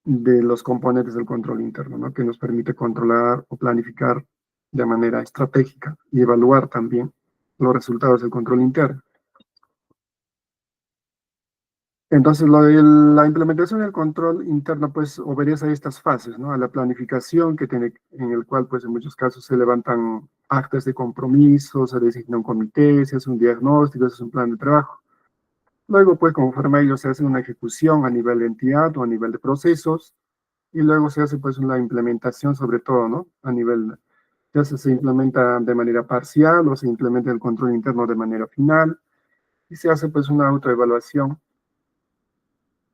de los componentes del control interno, ¿no? Que nos permite controlar o planificar de manera estratégica y evaluar también los resultados del control interno. Entonces, la implementación del control interno, pues, obedece a estas fases, ¿no? A la planificación que tiene, en el cual, pues, en muchos casos se levantan actas de compromiso, se designa un comité, se hace un diagnóstico, se hace un plan de trabajo. Luego, pues, conforme a ello, se hace una ejecución a nivel de entidad o a nivel de procesos, y luego se hace, pues, una implementación sobre todo, ¿no? A nivel, ya se implementa de manera parcial o se implementa el control interno de manera final, y se hace, pues, una autoevaluación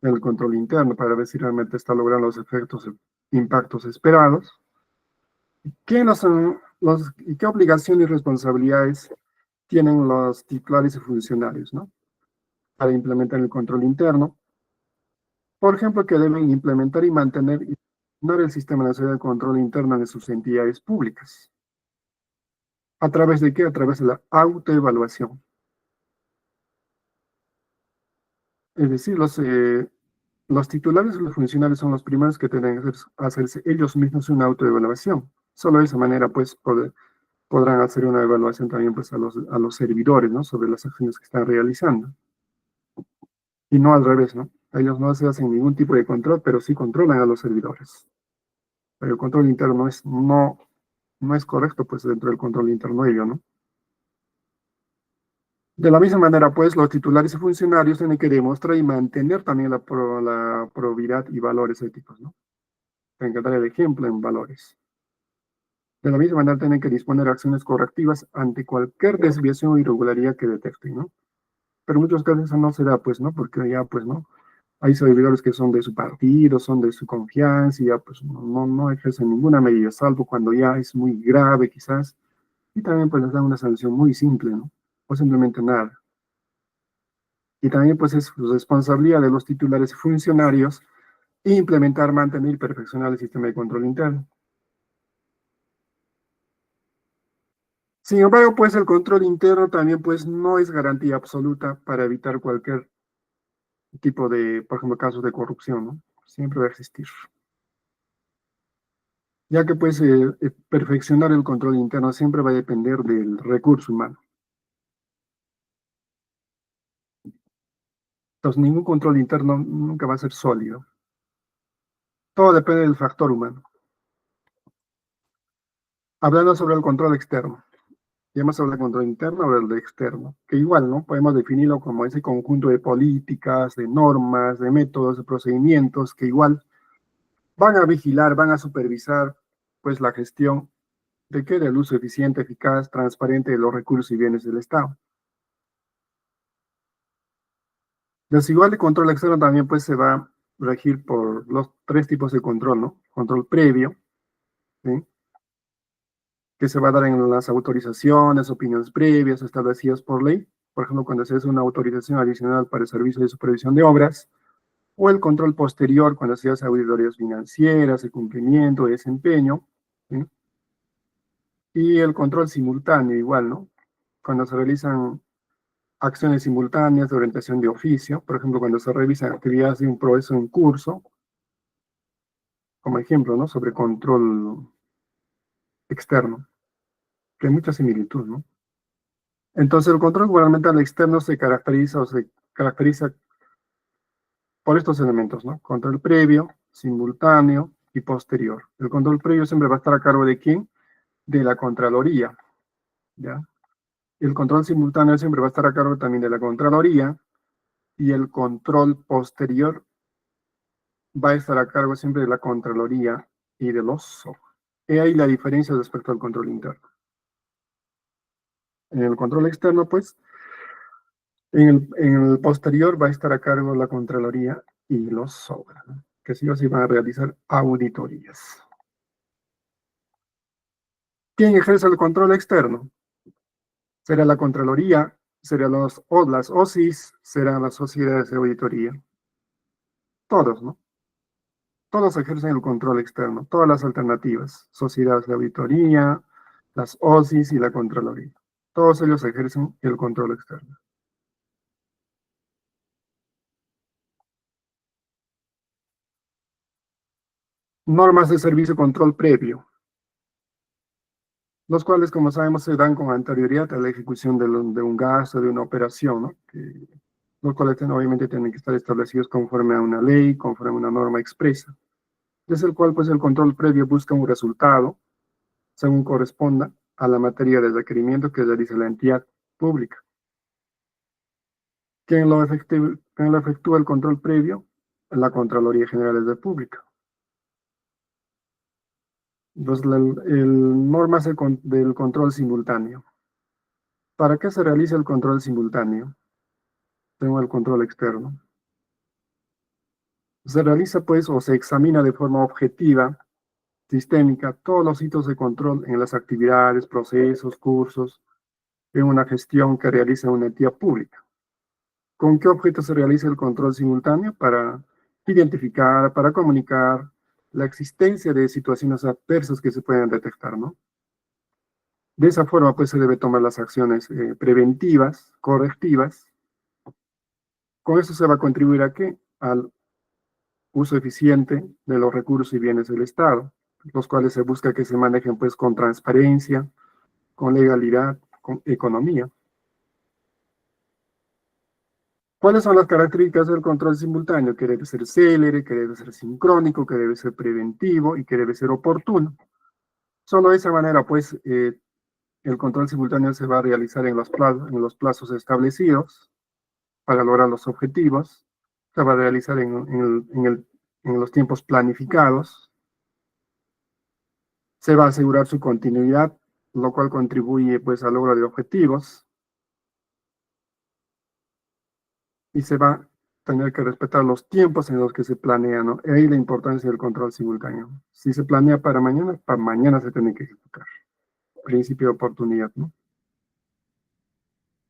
el control interno para ver si realmente está logrando los efectos, impactos esperados. ¿Quiénes son y qué obligaciones y responsabilidades tienen los titulares y funcionarios, ¿no? Para implementar el control interno? Por ejemplo, que deben implementar y mantener el Sistema Nacional de Control Interno de sus entidades públicas. ¿A través de qué? A través de la autoevaluación. Es decir, los titulares y los funcionarios son los primeros que tienen que hacerse ellos mismos una autoevaluación. Solo de esa manera, pues, podrán hacer una evaluación también, pues, a los servidores, ¿no? Sobre las acciones que están realizando. Y no al revés, ¿no? Ellos no se hacen ningún tipo de control, pero sí controlan a los servidores. Pero el control interno no es correcto, pues, dentro del control interno ello, ¿no? De la misma manera, pues, los titulares y funcionarios tienen que demostrar y mantener también la probidad y valores éticos, ¿no? Tienen que dar el ejemplo en valores. De la misma manera, tienen que disponer acciones correctivas ante cualquier desviación o irregularidad que detecten, ¿no? Pero en muchos casos eso no se da, pues, ¿no? Porque ya, pues, ¿no? Hay servidores que son de su partido, son de su confianza y ya, pues, no ejercen ninguna medida, salvo cuando ya es muy grave, quizás. Y también, pues, les dan una sanción muy simple, ¿no? O simplemente nada. Y también, pues, es responsabilidad de los titulares y funcionarios implementar, mantener y perfeccionar el sistema de control interno. Sin embargo, pues, el control interno también, pues, no es garantía absoluta para evitar cualquier tipo de, por ejemplo, casos de corrupción, ¿no? Siempre va a existir. Ya que, pues, perfeccionar el control interno siempre va a depender del recurso humano. Entonces, ningún control interno nunca va a ser sólido. Todo depende del factor humano. Hablando sobre el control externo. Ya hemos hablado del control interno, ahora el de externo, que igual, ¿no? Podemos definirlo como ese conjunto de políticas, de normas, de métodos, de procedimientos, que igual van a vigilar, van a supervisar, pues, la gestión de que del uso eficiente, eficaz, transparente de los recursos y bienes del Estado. Desigual de control externo también, pues, se va a regir por los tres tipos de control, ¿no? Control previo, ¿sí? Que se va a dar en las autorizaciones, opiniones previas establecidas por ley. Por ejemplo, cuando se hace una autorización adicional para el servicio de supervisión de obras, o el control posterior cuando se hace auditorías financieras, de cumplimiento, de desempeño, ¿sí? Y el control simultáneo igual, ¿no? Cuando se realizan acciones simultáneas de orientación de oficio, por ejemplo, cuando se revisan actividades de un proceso en curso, como ejemplo, ¿no? Sobre control externo, que hay mucha similitud, ¿no? Entonces, el control gubernamental externo se caracteriza por estos elementos, ¿no? Control previo, simultáneo y posterior. El control previo siempre va a estar a cargo de ¿quién? De la Contraloría, ¿ya? El control simultáneo siempre va a estar a cargo también de la Contraloría y el control posterior va a estar a cargo siempre de la Contraloría y de los SOC. He ahí la diferencia respecto al control interno. En el control externo, pues, en el posterior va a estar a cargo la Contraloría y los SOC, ¿no? Que sí o sí van a realizar auditorías. ¿Quién ejerce el control externo? Será la Contraloría, serán las OSIs, serán las sociedades de auditoría. Todos, ¿no? Todos ejercen el control externo, todas las alternativas, sociedades de auditoría, las OSIs y la Contraloría. Todos ellos ejercen el control externo. Normas de servicio control previo, los cuales, como sabemos, se dan con anterioridad a la ejecución de un gasto, de una operación, ¿no? Los cuales obviamente tienen que estar establecidos conforme a una ley, conforme a una norma expresa. Desde el cual, pues, el control previo busca un resultado según corresponda a la materia de requerimiento que realiza la entidad pública. ¿Quién lo efectúa el control previo? La Contraloría General de la República. Entonces, normas del control simultáneo. ¿Para qué se realiza el control simultáneo? Tengo el control externo. Se realiza, pues, o se examina de forma objetiva, sistémica, todos los hitos de control en las actividades, procesos, cursos, en una gestión que realiza una entidad pública. ¿Con qué objeto se realiza el control simultáneo? Para identificar, para comunicar la existencia de situaciones adversas que se pueden detectar, ¿no? De esa forma, pues, se debe tomar las acciones preventivas, correctivas. Con eso se va a contribuir ¿a qué? Al uso eficiente de los recursos y bienes del Estado, los cuales se busca que se manejen, pues, con transparencia, con legalidad, con economía. ¿Cuáles son las características del control simultáneo? Que debe ser célere, que debe ser sincrónico, que debe ser preventivo y que debe ser oportuno. Solo de esa manera, pues, el control simultáneo se va a realizar en los plazos establecidos para lograr los objetivos, se va a realizar en los tiempos planificados, se va a asegurar su continuidad, lo cual contribuye, pues, al logro de objetivos, y se va a tener que respetar los tiempos en los que se planea, ¿no? Y ahí la importancia del control simultáneo. Si se planea para mañana se tiene que ejecutar. Principio de oportunidad, ¿no?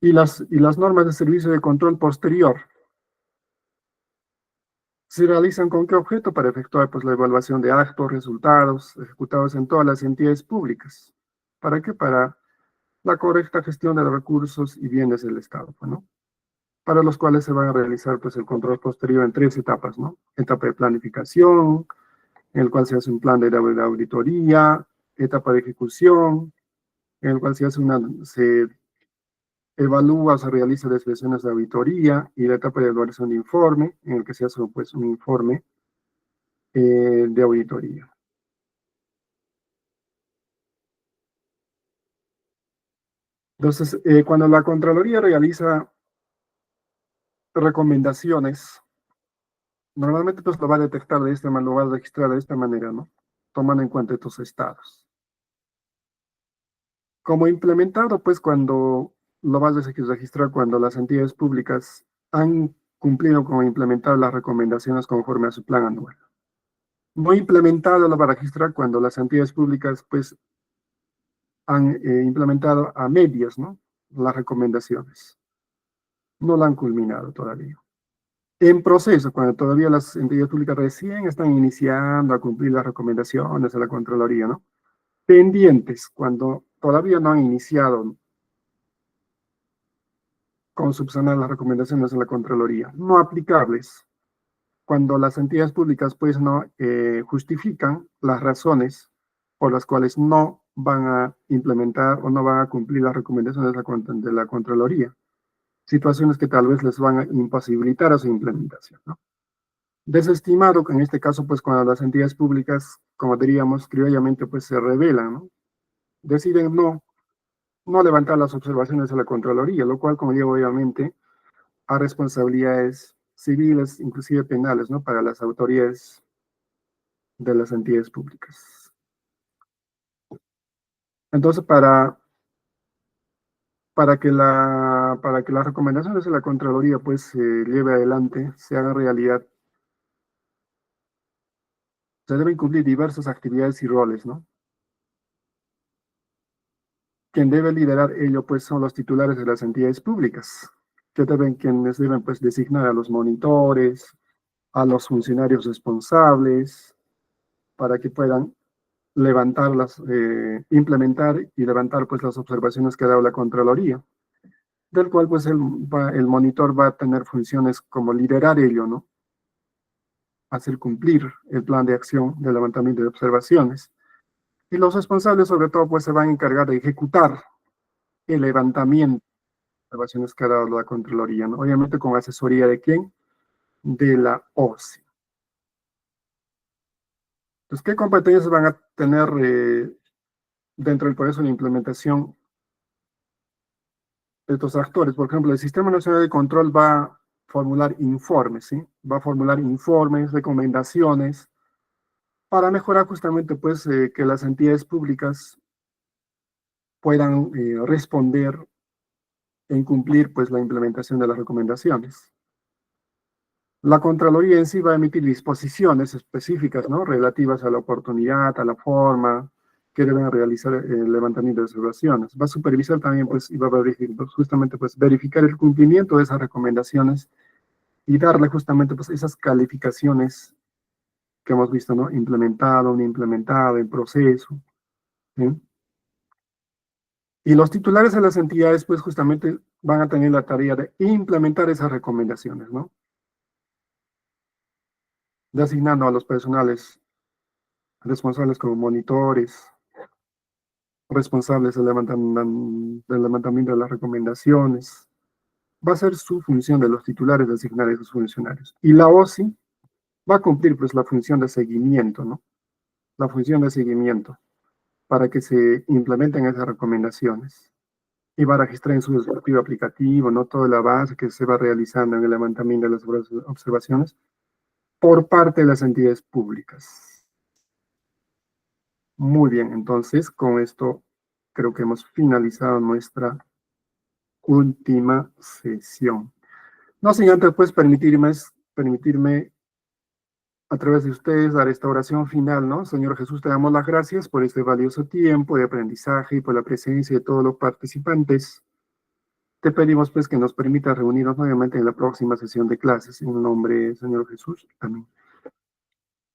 Y las normas de servicio de control posterior se realizan ¿con qué objeto? Para efectuar, pues, la evaluación de actos, resultados ejecutados en todas las entidades públicas. ¿Para qué? Para la correcta gestión de los recursos y bienes del Estado, ¿no? Para los cuales se van a realizar, pues, el control posterior en 3 etapas, ¿no? Etapa de planificación, en el cual se hace un plan de auditoría, etapa de ejecución, en el cual se evalúa, se realiza las sesiones de auditoría, y la etapa de evaluación de informe, en el que se hace, pues, un informe de auditoría. Entonces, cuando la Contraloría realiza recomendaciones, normalmente, pues, lo va a detectar de esta manera, lo va a registrar de esta manera, ¿no? Tomando en cuenta estos estados. Como implementado, pues, cuando lo vas a registrar cuando las entidades públicas han cumplido con implementar las recomendaciones conforme a su plan anual. No implementado lo va a registrar cuando las entidades públicas, pues, han implementado a medias, ¿no? Las recomendaciones. No la han culminado todavía. En proceso, cuando todavía las entidades públicas recién están iniciando a cumplir las recomendaciones de la Contraloría, ¿no? Pendientes, cuando todavía no han iniciado con subsanar las recomendaciones de la Contraloría. No aplicables, cuando las entidades públicas, pues, no justifican las razones por las cuales no van a implementar o no van a cumplir las recomendaciones de la Contraloría. Situaciones que tal vez les van a imposibilitar a su implementación, ¿no? Desestimado, que en este caso, pues cuando las entidades públicas, como diríamos criollamente, pues se rebelan, ¿no? Deciden no levantar las observaciones a la Contraloría, lo cual conlleva obviamente a responsabilidades civiles, inclusive penales, ¿no? Para las autoridades de las entidades públicas. Entonces, para que las recomendaciones de la Contraloría pues se lleve adelante, se haga realidad, se deben cumplir diversas actividades y roles, ¿no? Quien debe liderar ello pues son los titulares de las entidades públicas, quienes deben pues designar a los monitores, a los funcionarios responsables, para que puedan implementar y levantar pues las observaciones que ha dado la Contraloría, del cual pues el monitor va a tener funciones como liderar ello, ¿no? Hacer cumplir el plan de acción de levantamiento de observaciones. Y los responsables sobre todo pues se van a encargar de ejecutar el levantamiento de observaciones que ha dado la Contraloría, ¿no? Obviamente con asesoría de quién, de la OCE. Entonces, ¿qué competencias van a tener dentro del proceso de implementación de estos actores? Por ejemplo, el Sistema Nacional de Control va a formular informes, ¿sí? Va a formular informes, recomendaciones, para mejorar justamente pues que las entidades públicas puedan responder en cumplir pues la implementación de las recomendaciones. La Contraloría en sí va a emitir disposiciones específicas, ¿no? Relativas a la oportunidad, a la forma que deben realizar el levantamiento de observaciones. Va a supervisar también, pues, y va a verificar, justamente, pues, verificar el cumplimiento de esas recomendaciones y darle justamente, pues, esas calificaciones que hemos visto, ¿no? Implementado, no implementado, en proceso, ¿sí? Y los titulares de las entidades, pues, justamente van a tener la tarea de implementar esas recomendaciones, ¿no? Designando a los personales responsables como monitores, responsables del levantamiento de las recomendaciones. Va a ser su función de los titulares de asignar a esos funcionarios. Y la OSI va a cumplir pues la función de seguimiento, ¿no? La función de seguimiento para que se implementen esas recomendaciones. Y va a registrar en su respectivo aplicativo, ¿no? Todo el avance que se va realizando en el levantamiento de las observaciones por parte de las entidades públicas. Muy bien, entonces con esto creo que hemos finalizado nuestra última sesión. No sin antes pues permitirme a través de ustedes dar esta oración final, ¿no? Señor Jesús, te damos las gracias por este valioso tiempo de aprendizaje y por la presencia de todos los participantes. Te pedimos pues que nos permita reunirnos nuevamente en la próxima sesión de clases. En el nombre del Señor Jesús. Amén.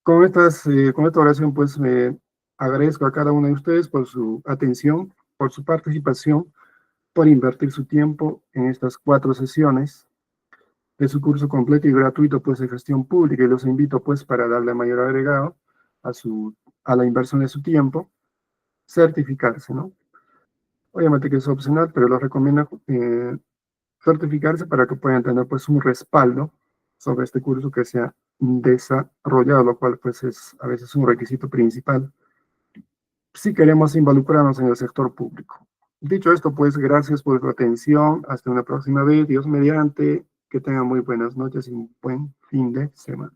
Con esta oración pues me agradezco a cada uno de ustedes por su atención, por su participación, por invertir su tiempo en estas 4 sesiones de su curso completo y gratuito pues de gestión pública, y los invito pues para darle mayor agregado a la inversión de su tiempo, certificarse, ¿no? Obviamente que es opcional, pero lo recomiendo certificarse para que puedan tener pues un respaldo sobre este curso que se ha desarrollado, lo cual pues es a veces un requisito principal si queremos involucrarnos en el sector público. Dicho esto, pues gracias por su atención. Hasta una próxima vez. Dios mediante. Que tengan muy buenas noches y un buen fin de semana.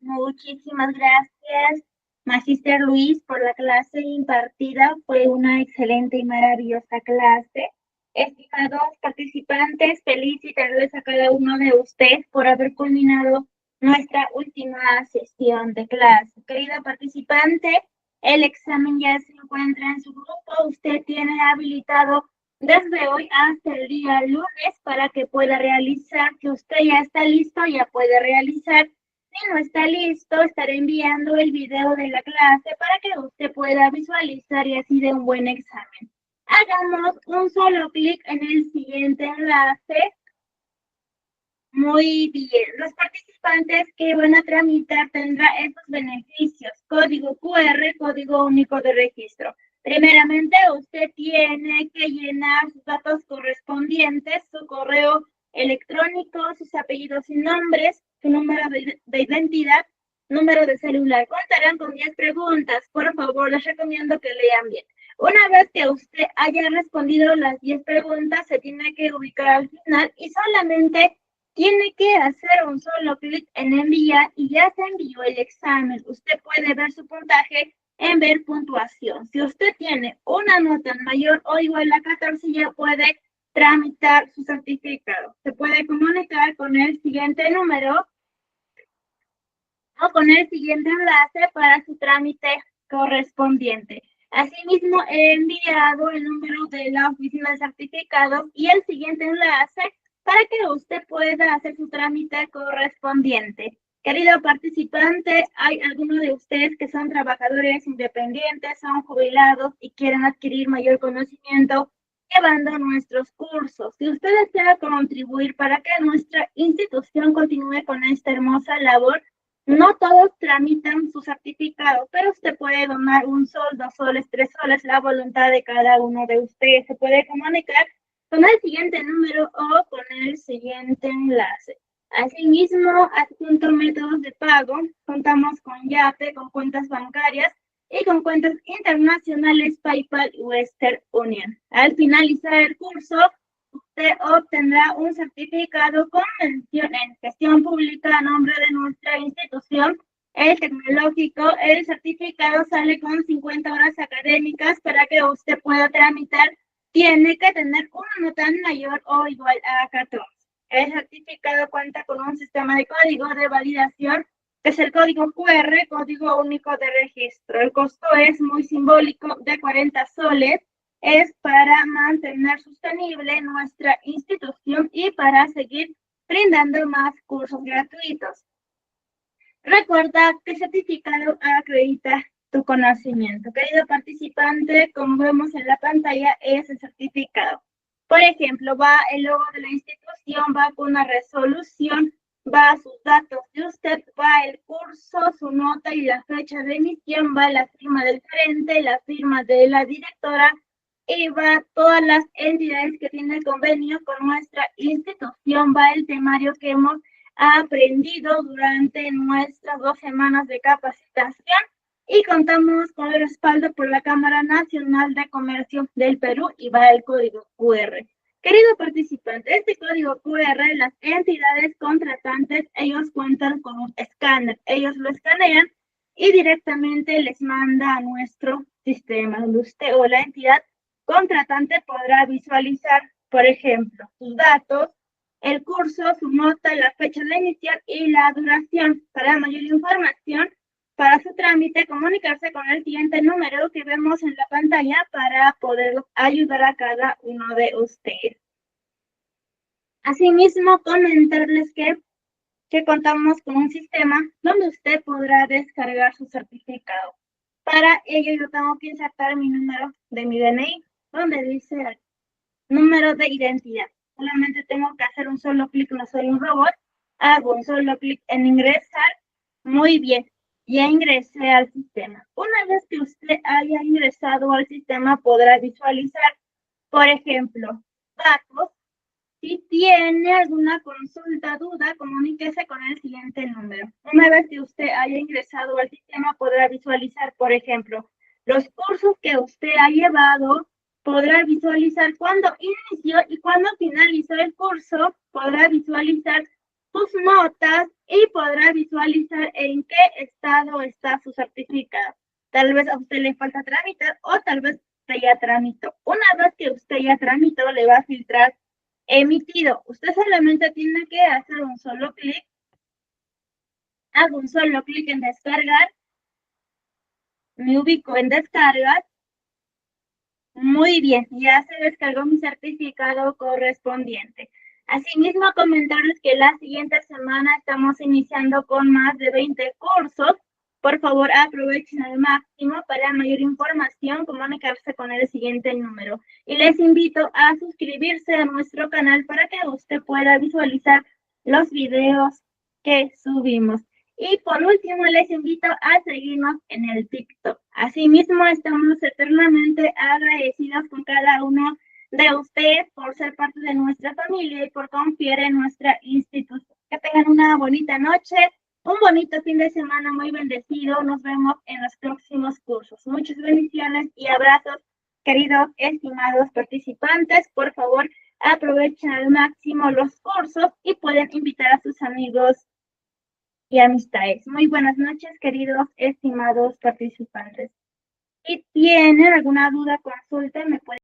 Muchísimas gracias, Magister Luis, por la clase impartida. Fue una excelente y maravillosa clase. Estimados participantes, felicitarles a cada uno de ustedes por haber culminado nuestra última sesión de clase. Querida participante, el examen ya se encuentra en su grupo. Usted tiene habilitado desde hoy hasta el día lunes para que pueda realizar, que usted ya está listo, ya puede realizar. Si no está listo, estaré enviando el video de la clase para que usted pueda visualizar y así de un buen examen. Hagamos un solo clic en el siguiente enlace. Muy bien, los participantes que van a tramitar tendrán estos beneficios: código QR, código único de registro. Primeramente, usted tiene que llenar sus datos correspondientes, su correo electrónico, sus apellidos y nombres, su número de identidad, número de celular. Contarán con 10 preguntas. Por favor, les recomiendo que lean bien. Una vez que usted haya respondido las 10 preguntas, se tiene que ubicar al final y solamente tiene que hacer un solo clic en enviar y ya se envió el examen. Usted puede ver su puntaje en ver puntuación. Si usted tiene una nota mayor o igual a 14, ya puede tramitar su certificado. Se puede comunicar con el siguiente número o con el siguiente enlace para su trámite correspondiente. Asimismo, he enviado el número de la oficina de certificados y el siguiente enlace para que usted pueda hacer su trámite correspondiente. Querido participante, ¿hay alguno de ustedes que son trabajadores independientes, son jubilados y quieren adquirir mayor conocimiento llevando nuestros cursos? Si usted desea contribuir para que nuestra institución continúe con esta hermosa labor, no todos tramitan su certificado, pero usted puede donar 1 sol, 2 soles, 3 soles, la voluntad de cada uno de ustedes. Se puede comunicar con el siguiente número o con el siguiente enlace. Asimismo, adjunto métodos de pago. Contamos con Yape, con cuentas bancarias y con cuentas internacionales PayPal y Western Union. Al finalizar el curso, usted obtendrá un certificado con mención en gestión pública a nombre de nuestra institución, el tecnológico. El certificado sale con 50 horas académicas. Para que usted pueda tramitar, tiene que tener una nota mayor o igual a 14. El certificado cuenta con un sistema de código de validación, que es el código QR, código único de registro. El costo es muy simbólico, de 40 soles. Es para mantener sostenible nuestra institución y para seguir brindando más cursos gratuitos. Recuerda que el certificado acredita tu conocimiento. Querido participante, como vemos en la pantalla, es el certificado. Por ejemplo, va el logo de la institución, va con una resolución, va sus datos de usted, va el curso, su nota y la fecha de emisión, va la firma del gerente, la firma de la directora y va todas las entidades que tienen convenio con nuestra institución, va el temario que hemos aprendido durante nuestras 2 semanas de capacitación y contamos con el respaldo por la Cámara Nacional de Comercio del Perú y va el código QR. Querido participante, este código QR, las entidades contratantes, ellos cuentan con un escáner. Ellos lo escanean y directamente les manda a nuestro sistema, donde usted o la entidad contratante podrá visualizar, por ejemplo, sus datos, el curso, su nota, la fecha de iniciar y la duración. Para mayor información, para su trámite, comunicarse con el siguiente número que vemos en la pantalla para poder ayudar a cada uno de ustedes. Asimismo, comentarles que contamos con un sistema donde usted podrá descargar su certificado. Para ello, yo tengo que insertar mi número de mi DNI, donde dice número de identidad. Solamente tengo que hacer un solo clic, no soy un robot. Hago un solo clic en ingresar. Muy bien, ya ingresé al sistema. Una vez que usted haya ingresado al sistema, podrá visualizar, por ejemplo, datos. Si tiene alguna consulta, duda, comuníquese con el siguiente número. Una vez que usted haya ingresado al sistema, podrá visualizar, por ejemplo, los cursos que usted ha llevado, podrá visualizar cuándo inició y cuándo finalizó el curso, podrá visualizar sus notas y podrá visualizar en qué estado está su certificado. Tal vez a usted le falta tramitar o tal vez usted ya tramitó. Una vez que usted ya tramitó, le va a filtrar emitido. Usted solamente tiene que hacer un solo clic. Hago un solo clic en descargar. Me ubico en descargas. Muy bien, ya se descargó mi certificado correspondiente. Asimismo, comentarles que la siguiente semana estamos iniciando con más de 20 cursos. Por favor, aprovechen al máximo. Para mayor información, comunicarse con el siguiente número. Y les invito a suscribirse a nuestro canal para que usted pueda visualizar los videos que subimos. Y por último, les invito a seguirnos en el TikTok. Asimismo, estamos eternamente agradecidos con cada uno de ustedes por ser parte de nuestra familia y por confiar en nuestra institución. Que tengan una bonita noche, un bonito fin de semana muy bendecido. Nos vemos en los próximos cursos. Muchas bendiciones y abrazos, queridos, estimados participantes. Por favor, aprovechen al máximo los cursos y pueden invitar a sus amigos y amistades. Muy buenas noches, queridos, estimados participantes. Si tienen alguna duda, consulta, me pueden